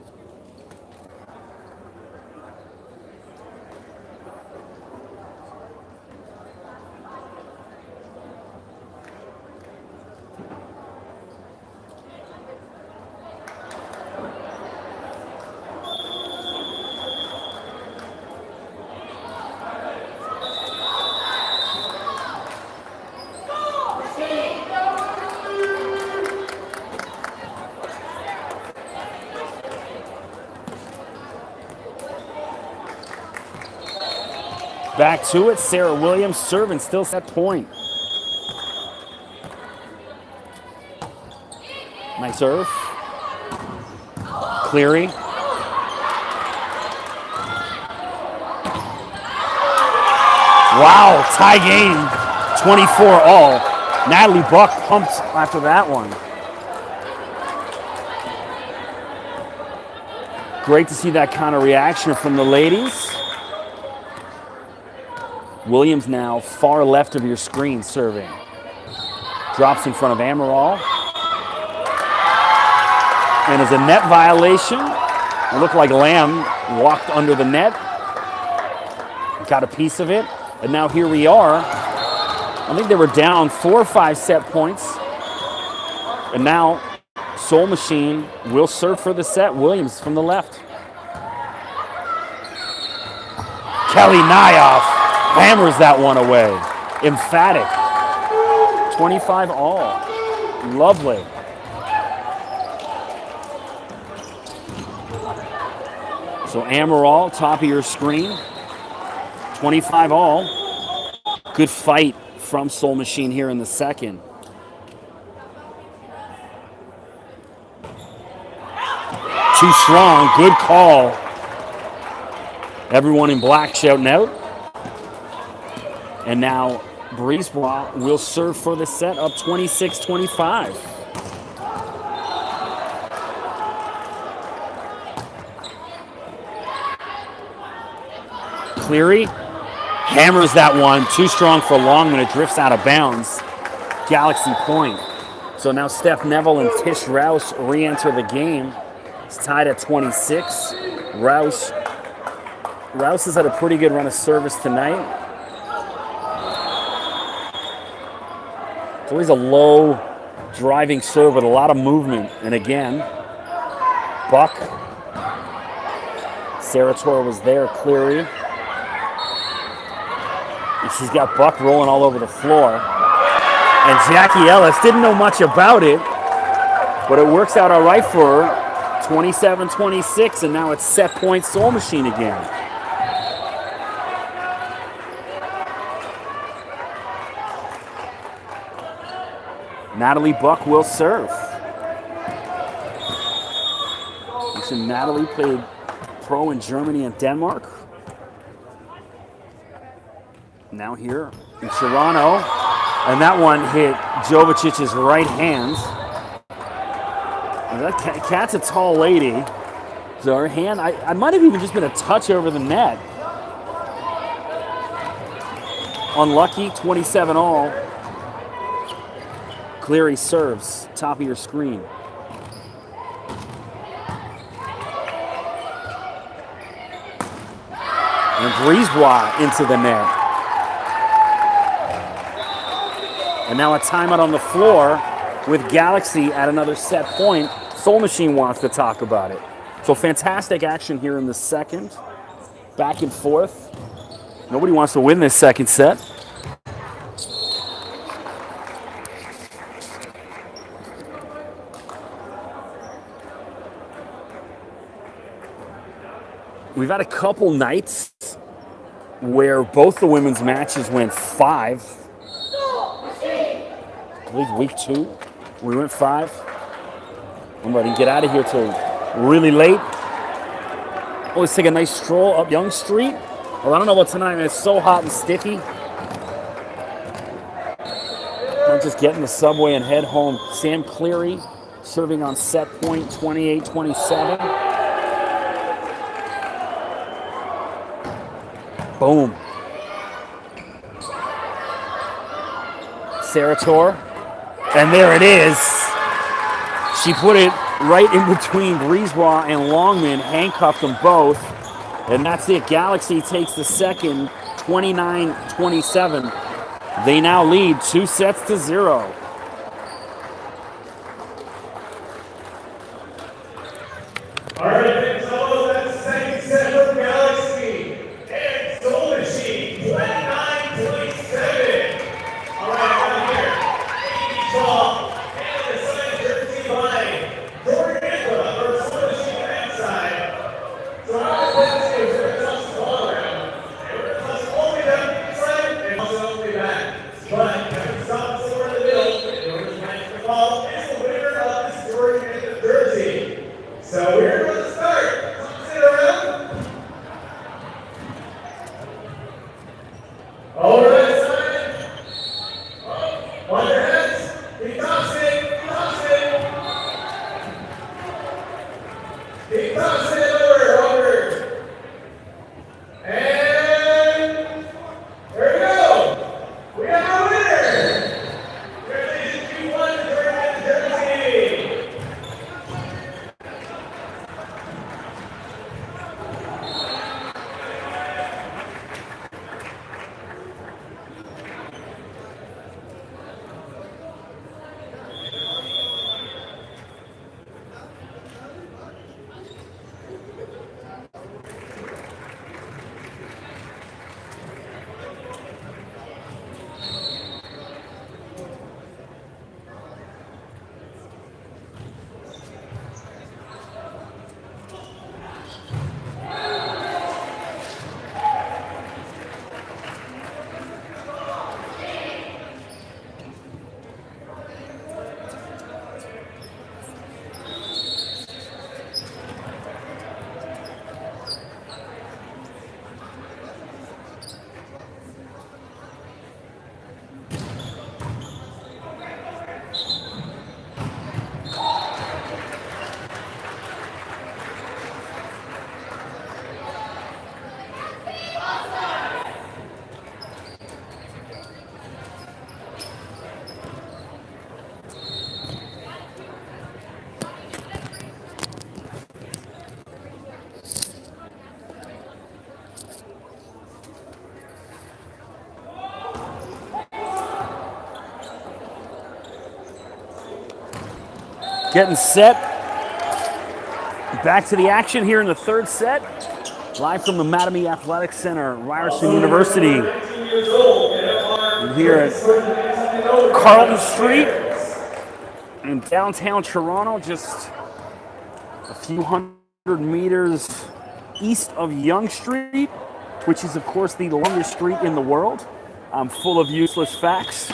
Back to it, Sarah Williams serving, still set point. Nice serve. Cleary. Wow, tie game, 24-all. Natalie Buck pumped after that one. Great to see that kind of reaction from the ladies. Williams now far left of your screen serving. Drops in front of Amaral. And as a net violation, it looked like Lamb walked under the net. Got a piece of it. And now here we are. I think they were down 4 or 5 set points. And now Soul Machine will serve for the set. Williams from the left. Kelly Nyoff hammers that one away. Emphatic. 25-all. Lovely. So Amaral, top of your screen. 25-all. Good fight from Soul Machine here in the second. Too strong. Good call. Everyone in black shouting out. And now Brisebois will serve for the set, up 26-25. Cleary hammers that one. Too strong for long when it drifts out of bounds. Galaxy point. So now Steph Neville and Tish Rouse re-enter the game. It's tied at 26. Rouse has had a pretty good run of service tonight. It's always a low driving serve with a lot of movement. And again, Buck. Sarator was there, Cleary. And she's got Buck rolling all over the floor. And Jackie Ellis didn't know much about it, but it works out all right for her. 27-26, and now it's set point Soul Machine again. Natalie Buck will serve. Listen, Natalie played pro in Germany and Denmark. Now here in Toronto, and that one hit Jovicic's right hand. That Kat's a tall lady, so her hand, I might have even just been a touch over the net. Unlucky, 27 all. Cleary serves, top of your screen. And Brisebois into the net. And now a timeout on the floor with Galaxy at another set point. Soul Machine wants to talk about it. So fantastic action here in the second. Back and forth. Nobody wants to win this second set. We've had a couple nights where both the women's matches went 5. I believe week 2, we went 5. I'm ready to get out of here till really late. Always take a nice stroll up Yonge Street. Well, I don't know about tonight, man. It's so hot and sticky. I'll just get in the subway and head home. Sam Cleary serving on set point, 28-27. Boom. Sarator. And there it is. She put it right in between Brisebois and Longman, handcuffed them both. And that's it. Galaxy takes the second, 29-27. They now lead 2-0. All right, so that's second set for Galaxy and Soul Machine, 29-27. All right, down here, Amy Shaw, and the side jersey by Jordan Angela for Soul Machine inside. So our defense is going to toss the ball around, and we're going to toss only down the inside and also only back. But Kevin stops over in the middle in order to catch the ball is the winner of this Jordan Angela jersey. So we're going to start. Sit around. Over that side. On your heads. He tops it. He tops it. He tops it over. And there we go. We have a winner. Congratulations, you won the Jordan jersey. Getting set. Back to the action here in the third set. Live from the Mattamy Athletic Center, Ryerson University. And here at Carlton Street in downtown Toronto, just a few hundred meters east of Yonge Street, which is, of course, the longest street in the world. I'm full of useless facts.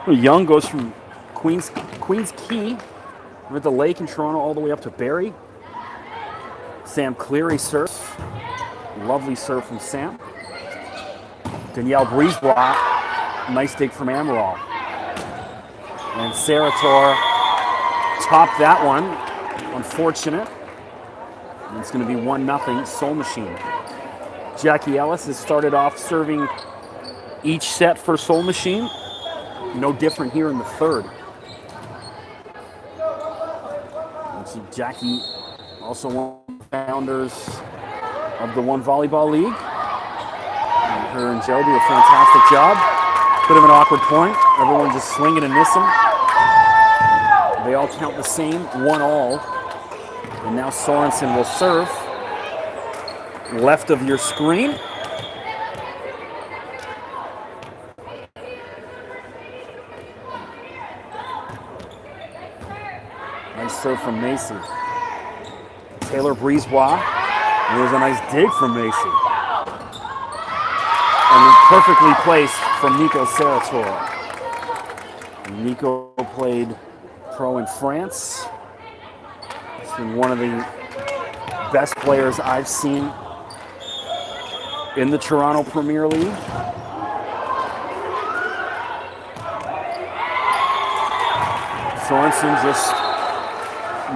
Yonge goes from Queens Quay, with the lake in Toronto, all the way up to Barrie. Sam Cleary serves. Lovely serve from Sam. Danielle Brisebois, nice dig from Amaral. And Sarator topped that one. Unfortunate. And it's going to be 1-0 Soul Machine. Jackie Ellis has started off serving each set for Soul Machine. No different here in the third. And see Jackie, also one of the founders of the One Volleyball League. And her and Joe do a fantastic job. Bit of an awkward point. Everyone just swinging and missing. They all count the same, 1-1. And now Sorensen will serve. Left of your screen. Nice serve from Macy. Taylor Brisebois. There's a nice dig from Macy. And perfectly placed from Nico Sarator. Nico played pro in France. He's been one of the best players I've seen in the Toronto Premier League. Sorensen just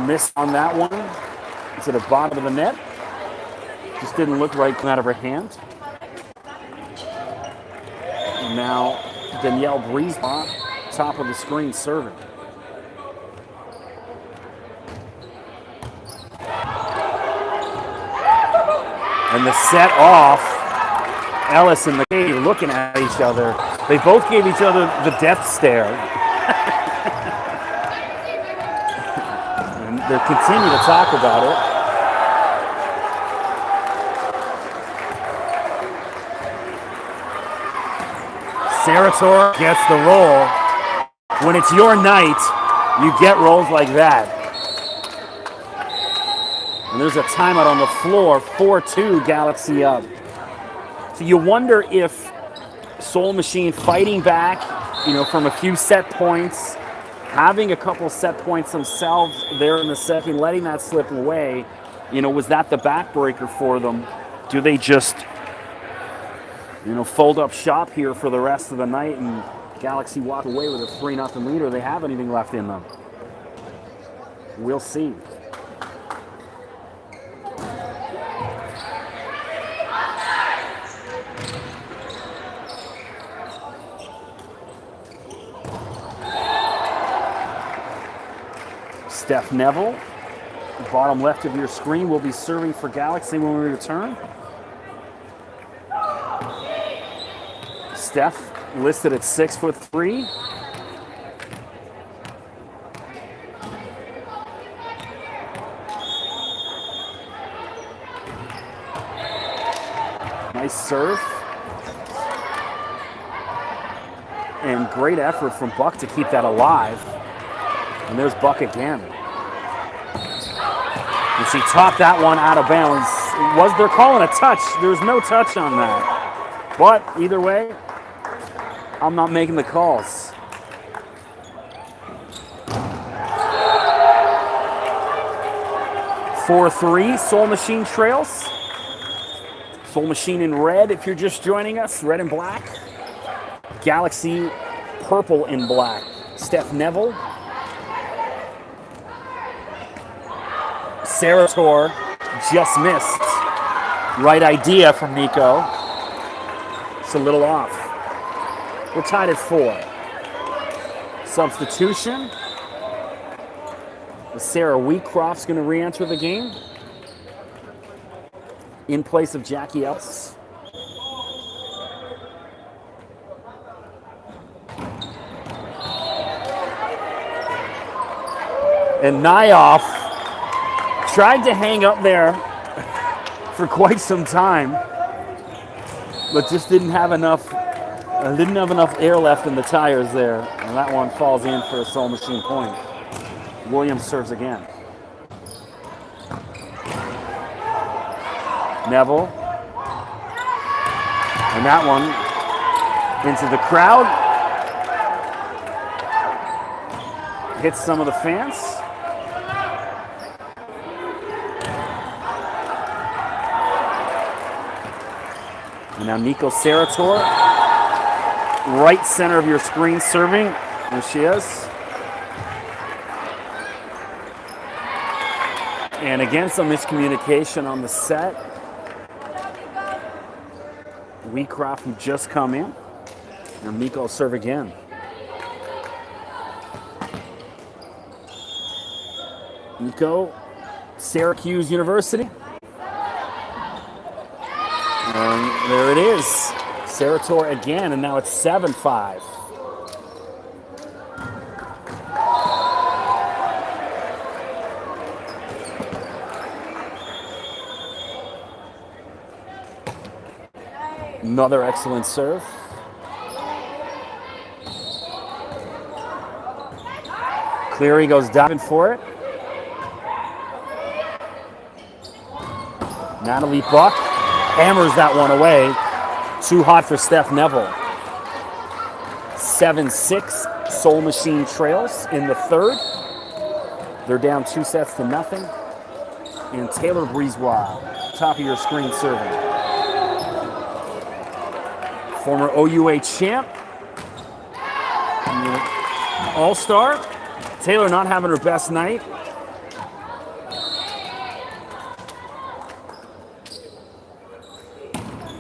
missed on that one. It's at the bottom of the net. Just didn't look right coming out of her hand. And now Danielle Brisebois, top of the screen, serving. And the set off. Ellis and McKay looking at each other. They both gave each other the death stare. And they continue to talk about it. Sarator gets the roll. When it's your night, you get rolls like that. And there's a timeout on the floor, 4-2, Galaxy up. So you wonder if Soul Machine fighting back, from a few set points, having a couple set points themselves there in the second, letting that slip away, was that the backbreaker for them? Do they just, fold up shop here for the rest of the night and Galaxy walk away with a 3-0 lead, or they have anything left in them? We'll see. Steph Neville, bottom left of your screen, will be serving for Galaxy when we return. Steph listed at 6'3". Nice serve. And great effort from Buck to keep that alive. And there's Buck again. And she topped that one out of bounds. They're calling a touch. There's no touch on that. But either way, I'm not making the calls. Four 3, Soul Machine trails. Soul Machine in red if you're just joining us, red and black. Galaxy purple and black. Steph Neville. Sarator just missed. Right idea from Nico. It's a little off. We're tied at 4. Substitution. Sarah Wheatcroft's going to re-enter the game in place of Jackie Ellis. And Nyoff tried to hang up there for quite some time, but just didn't have enough air left in the tires there, and that one falls in for a Soul Machine point. Williams serves again. Neville, and that one into the crowd, hits some of the fans. And now Nico Sarator, right center of your screen serving. There she is. And again, some miscommunication on the set. Wheatcroft, who just come in. And Nico will serve again. Nico, Syracuse University. And there it is. Sarator again, and now it's 7-5. Another excellent serve. Cleary goes diving for it. Natalie Buck hammers that one away. Too hot for Steph Neville. 7-6. Soul Machine trails in the third. They're down 2-0. And Taylor Brizois, top of your screen serving. Former OUA champ. All-star. Taylor not having her best night.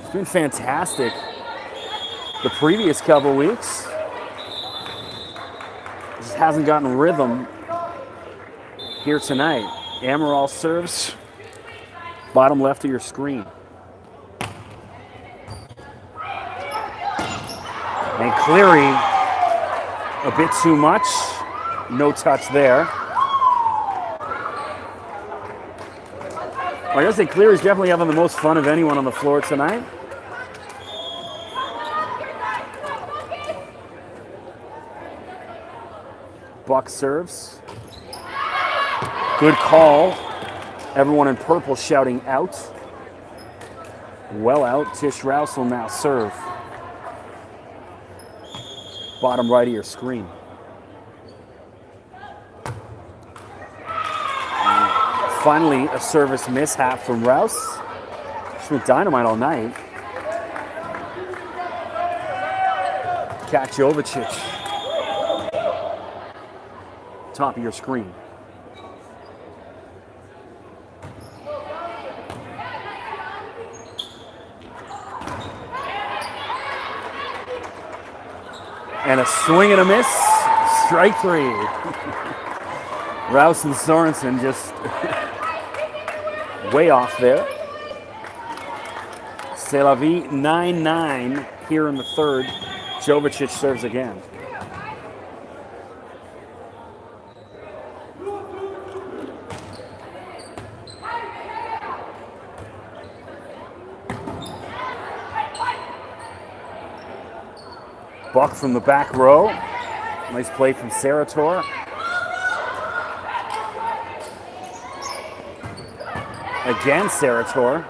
It's been fantastic the previous couple weeks. Just hasn't gotten rhythm here tonight. Amaral serves, bottom left of your screen. And Cleary, a bit too much. No touch there. I gotta say, Cleary's definitely having the most fun of anyone on the floor tonight. Buck serves. Good call. Everyone in purple shouting out. Well out. Tish Rouse will now serve. Bottom right of your screen. And finally, a service mishap from Rouse. She's been dynamite all night. Jovicic. Top of your screen. And a swing and a miss. Strike three. Rouse and Sorensen just way off there. C'est la vie, 9-9 here in the third. Jovicic serves again. Buck from the back row. Nice play from Sarator. Again, Sarator.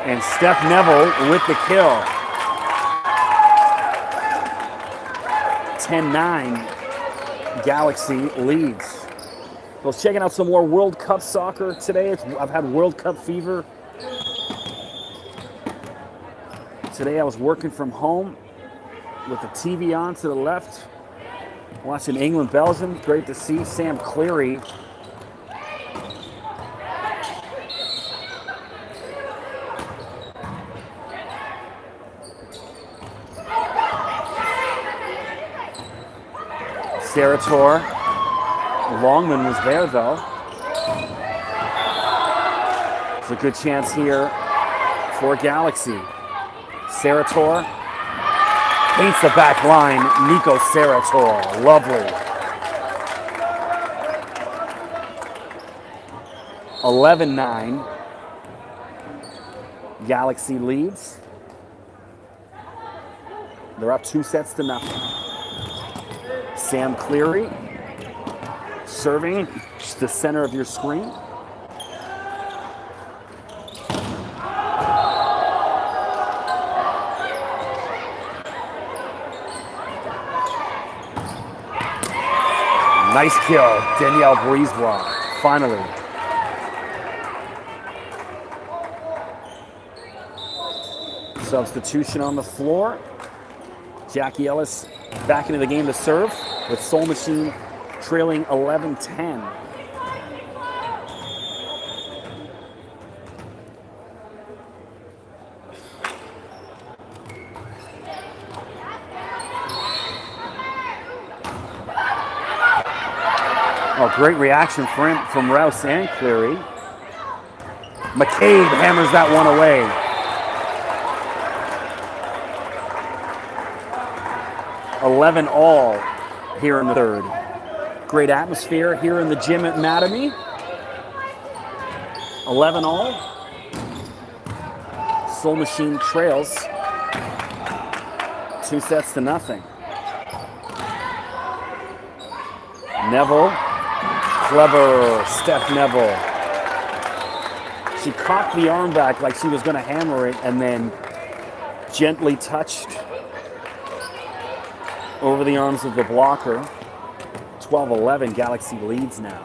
And Steph Neville with the kill. 10-9. Galaxy leads. I was checking out some more World Cup soccer today. I've had World Cup fever. Today I was working from home with the TV on to the left, watching England-Belgium. Great to see Sam Cleary. Sarator. Longman was there though. It's a good chance here for Galaxy. Sarator paints the back line. Nico Sarator, lovely. 11-9. Galaxy leads. They're up 2-0. Sam Cleary serving just the center of your screen. Nice kill, Danielle Brisebois, finally. Substitution on the floor. Jackie Ellis back into the game to serve with Soul Machine trailing 11-10. Oh, great reaction from Rouse and Cleary. McCabe hammers that one away. (11-all) here in the third. Great atmosphere here in the gym at Mattamy. 11-all. Soul Machine trails 2-0. Neville. Clever Steph Neville. She caught the arm back like she was going to hammer it and then gently touched over the arms of the blocker. 12-11, Galaxy leads now.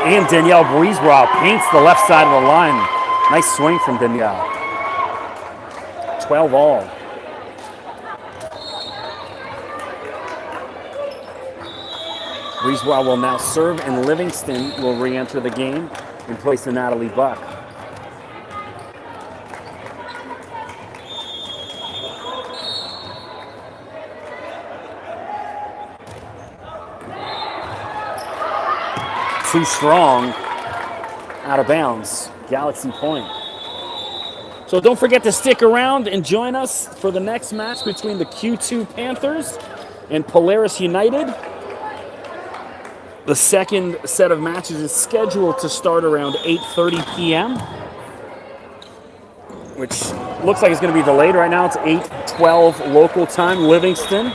And Danielle Brisebois paints the left side of the line. Nice swing from Danielle. 12-all. Brisebois will now serve, and Livingston will re-enter the game in place of Natalie Buck. Too strong, out of bounds. Galaxy point. So don't forget to stick around and join us for the next match between the Q2 Panthers and Polaris United. The second set of matches is scheduled to start around 8:30 p.m., which looks like it's going to be delayed right now. It's 8:12 local time, Livingston.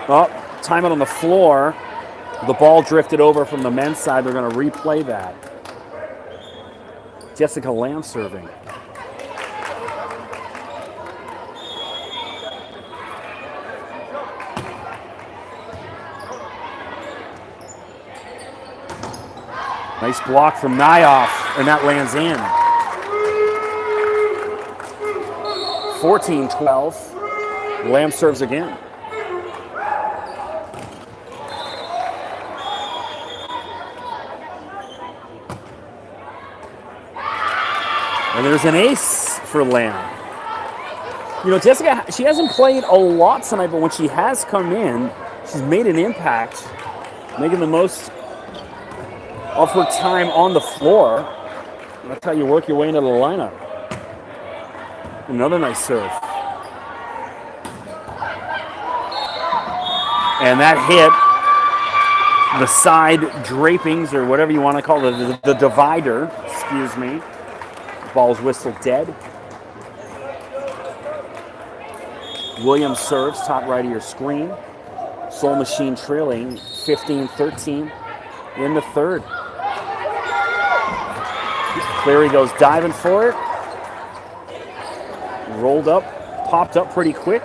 Oh, timeout on the floor. The ball drifted over from the men's side. They're going to replay that. Jessica Lamb serving. Nice block from Nyoff, and that lands in. 14-12. Lamb serves again. And there's an ace for Lamb. You know, Jessica, she hasn't played a lot tonight, but when she has come in, she's made an impact, making the most of her time on the floor. That's how you work your way into the lineup. Another nice serve. And that hit the side drapings, or whatever you want to call it, the divider, excuse me. Ball's whistled dead. Williams serves, top right of your screen. Soul Machine trailing 15-13 in the third. Cleary goes diving for it. Rolled up, popped up pretty quick.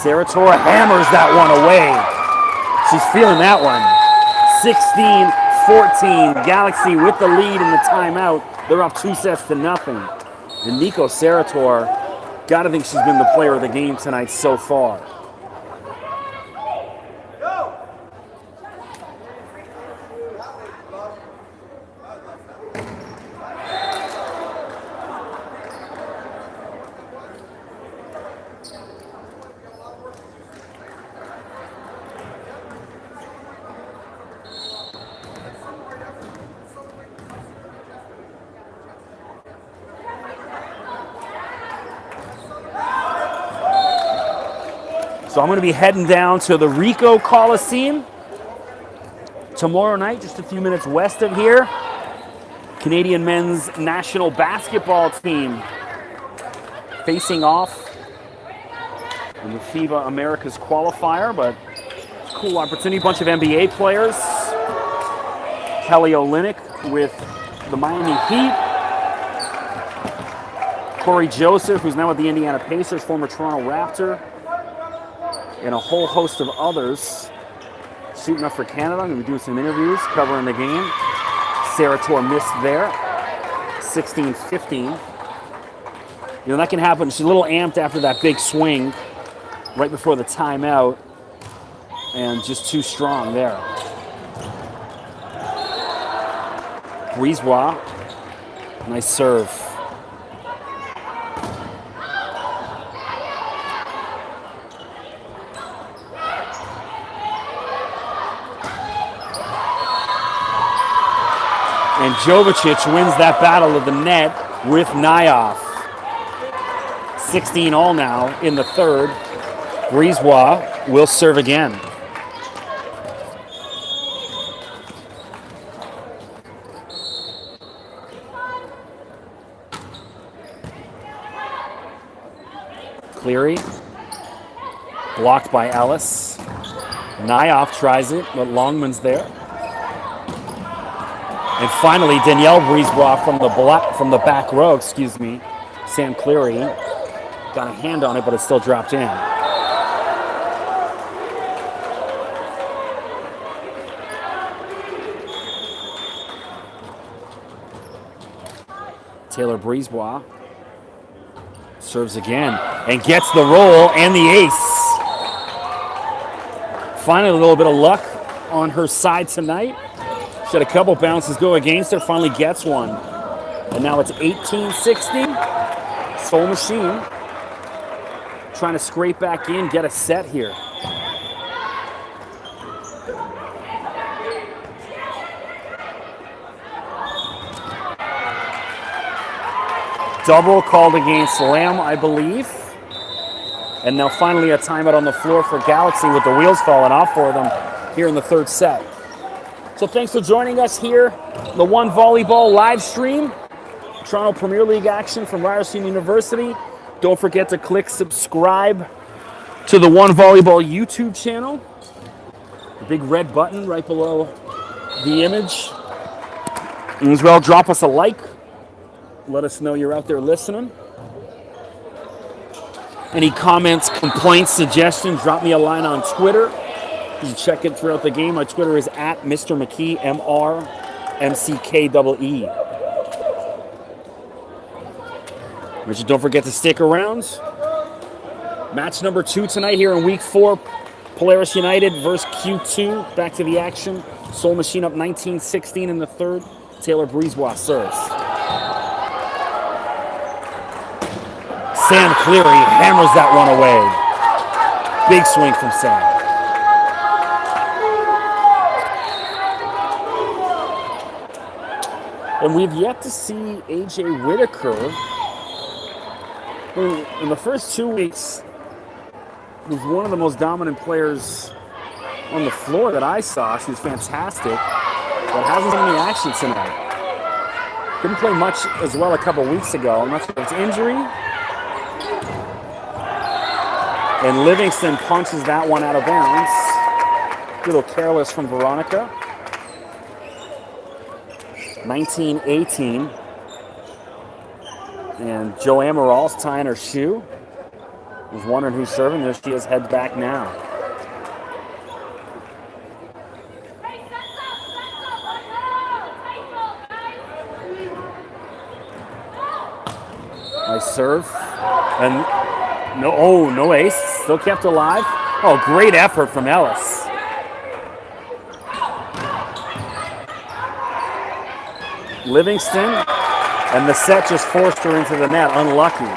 Saratora hammers that one away. She's feeling that one. 16-14. Galaxy with the lead in the timeout. They're up 2-0. And Nico Sarator, gotta think she's been the player of the game tonight so far. So I'm going to be heading down to the Ricoh Coliseum tomorrow night, just a few minutes west of here. Canadian men's national basketball team facing off in the FIBA Americas qualifier, but cool opportunity. Bunch of NBA players. Kelly Olynyk with the Miami Heat. Corey Joseph, who's now with the Indiana Pacers, former Toronto Raptor. And a whole host of others suiting up for Canada. I'm going to be doing some interviews covering the game. Sarah Tor missed there. 16-15. That can happen. She's a little amped after that big swing right before the timeout. And just too strong there. Brisebois. Nice serve. And Jovicic wins that battle of the net with Nayov. 16 all now in the third. Brisebois will serve again. Cleary. Blocked by Ellis. Nayov tries it, but Longman's there. And finally, Danielle Brisebois from the back row, Sam Cleary got a hand on it, but it still dropped in. Taylor Brisebois serves again and gets the roll and the ace. Finally, a little bit of luck on her side tonight. She had a couple bounces go against her, finally gets one. And now it's 18-16. Soul Machine trying to scrape back in, get a set here. Double called against Lamb, I believe. And now finally a timeout on the floor for Galaxy with the wheels falling off for them here in the third set. So thanks for joining us here, the One Volleyball live stream. Toronto Premier League action from Ryerson University. Don't forget to click subscribe to the One Volleyball YouTube channel. The big red button right below the image. And as well, drop us a like. Let us know you're out there listening. Any comments, complaints, suggestions, drop me a line on Twitter. You can check it throughout the game. My Twitter is at Mr. McKee, MrMcKee. But don't forget to stick around. Match number 2 tonight here in week 4. Polaris United versus Q2. Back to the action. Soul Machine up 19-16 in the third. Taylor Brisebois serves. Sam Cleary hammers that one away. Big swing from Sam. And we've yet to see AJ Whitaker, who in the first 2 weeks was one of the most dominant players on the floor that I saw. She was fantastic, but hasn't seen any action tonight. Didn't play much as well a couple weeks ago. I'm not sure if it's injury. And Livingston punches that one out of bounds. A little careless from Veronica. 19-18. And Jo Amaral's tying her shoe. I was wondering who's serving. There she is, head back now. Nice serve. And no ace. Still kept alive. Oh, great effort from Ellis. Livingston, and the set just forced her into the net. Unlucky.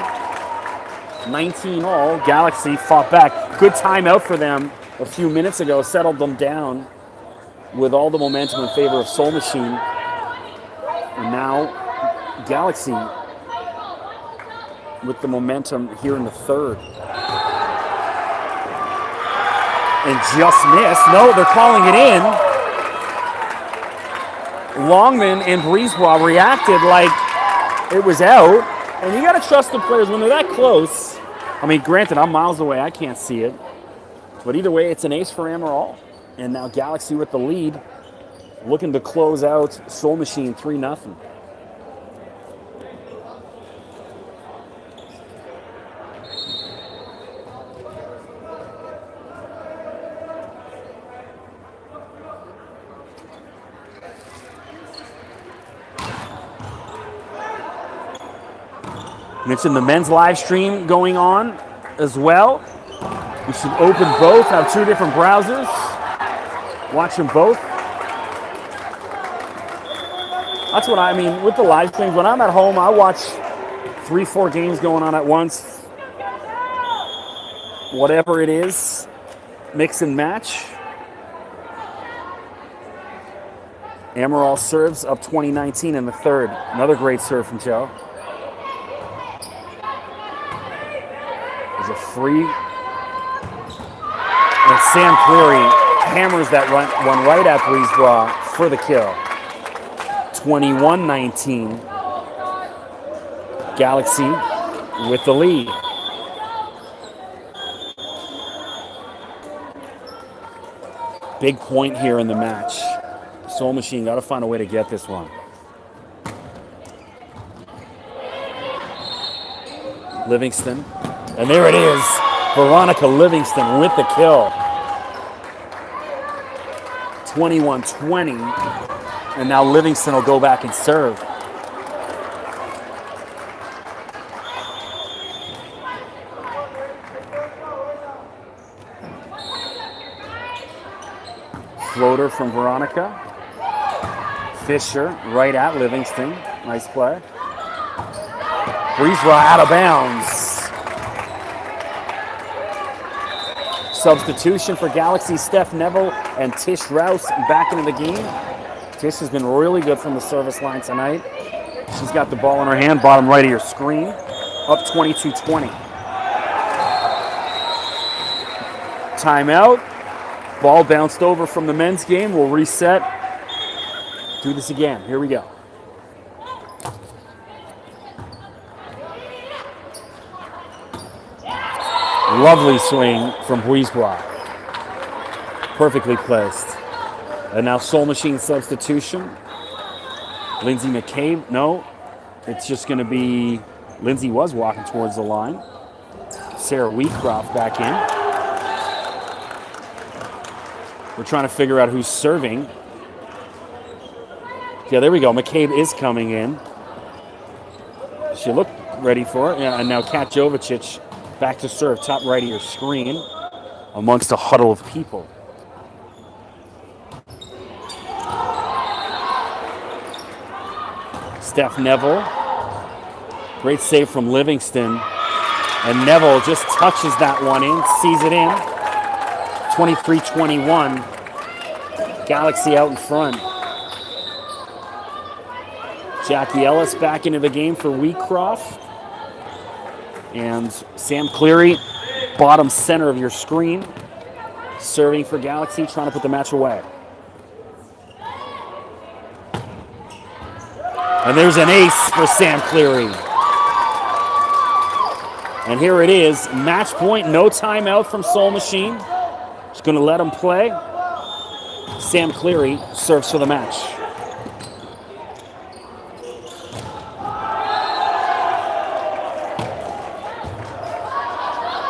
19 all. Galaxy fought back. Good timeout for them a few minutes ago. Settled them down with all the momentum in favor of Soul Machine. And now Galaxy with the momentum here in the third. and just missed. No, they're calling it in. Longman and Brisebois reacted like it was out. And you got to trust the players when they're that close. I mean, granted, I'm miles away. I can't see it. But either way, it's an ace for Amaral. And now Galaxy with the lead, looking to close out Soul Machine 3-0. Mentioned the men's live stream going on as well. You should open both, have two different browsers. Watch them both. That's what I mean with the live streams. When I'm at home, I watch 3-4 games going on at once. Whatever it is, mix and match. Amaral serves up 2019 in the third. Another great serve from Joe. There's a free. And Sam Cleary hammers that one right at Brisebois for the kill. 21-19. Galaxy with the lead. Big point here in the match. Soul Machine got to find a way to get this one. Livingston. And there it is. Veronica Livingston with the kill. 21-20. And now Livingston will go back and serve. Floater from Veronica. Fisher right at Livingston. Nice play. Brisebois out of bounds. Substitution for Galaxy, Steph Neville and Tish Rouse back into the game. Tish has been really good from the service line tonight. She's got the ball in her hand, bottom right of your screen. Up 22-20. Timeout. Ball bounced over from the men's game. We'll reset. Do this again. Here we go. Lovely swing from Brisebois. Perfectly placed. And now Soul Machine substitution. Lindsay McCabe. No, it's just going to be... Lindsay was walking towards the line. Sarah Wheatcroft back in. We're trying to figure out who's serving. Yeah, there we go. McCabe is coming in. She looked ready for it. Yeah, and now Kat Jovicic back to serve, top right of your screen, amongst a huddle of people. Steph Neville. Great save from Livingston. And Neville just touches that one in, sees it in. 23-21. Galaxy out in front. Jackie Ellis back into the game for Wheatcroft. And Sam Cleary, bottom center of your screen, serving for Galaxy, trying to put the match away. And there's an ace for Sam Cleary. And here it is, match point, no timeout from Soul Machine. Just going to let him play. Sam Cleary serves for the match.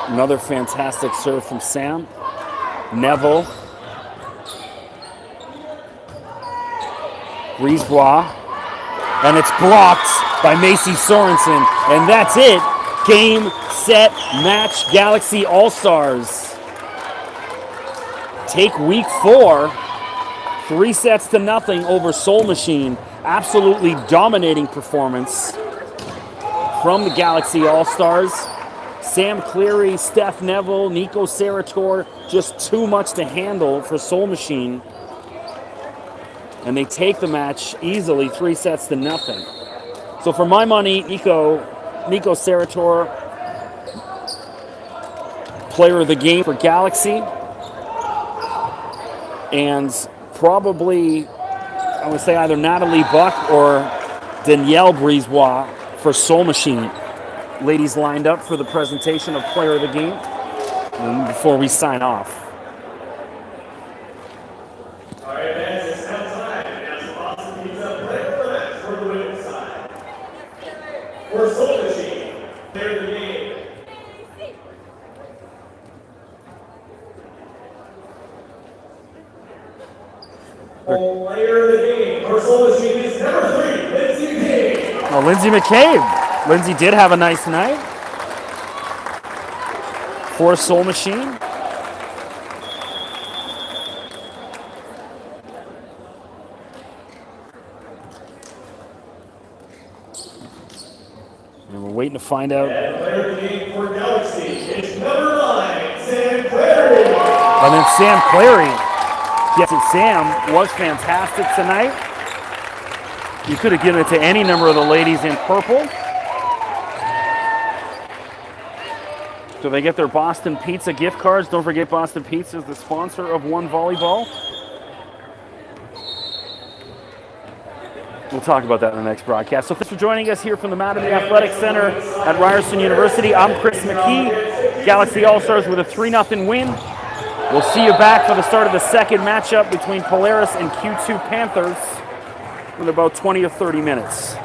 Another fantastic serve from Sam. Neville. Brisebois. And it's blocked by Macy Sorensen. And that's it. Game, set, match, Galaxy All-Stars. Take week 4. 3-0 over Soul Machine. Absolutely dominating performance from the Galaxy All-Stars. Sam Cleary, Steph Neville, Nico Sarator, just too much to handle for Soul Machine. And they take the match easily, 3-0. So for my money, Nico Sarator, player of the game for Galaxy. and probably, I would say either Natalie Buck or Danielle Brizois for Soul Machine. Ladies lined up for the presentation of Player of the Game before we sign off. All right, fans, it's now time to announce Boston Pizza Player of the Match for the women's side. For Soul Machine, Player of the Game. Player of the Game for Soul Machine is number 3, Lindsay McCabe. Oh, Lindsay McCabe. Lindsay did have a nice night for Soul Machine. And we're waiting to find out. And Player of the Game for Galaxy is number 9, Sam Clary. And then Sam Clary. Yes, Sam was fantastic tonight. You could have given it to any number of the ladies in purple. So they get their Boston Pizza gift cards. Don't forget, Boston Pizza is the sponsor of One Volleyball. We'll talk about that in the next broadcast. So thanks for joining us here from the Mattamy Athletic Center at Ryerson University. I'm Chris McKee. Galaxy All-Stars with a 3-0 win. We'll see you back for the start of the second matchup between Polaris and Q2 Panthers in about 20 or 30 minutes.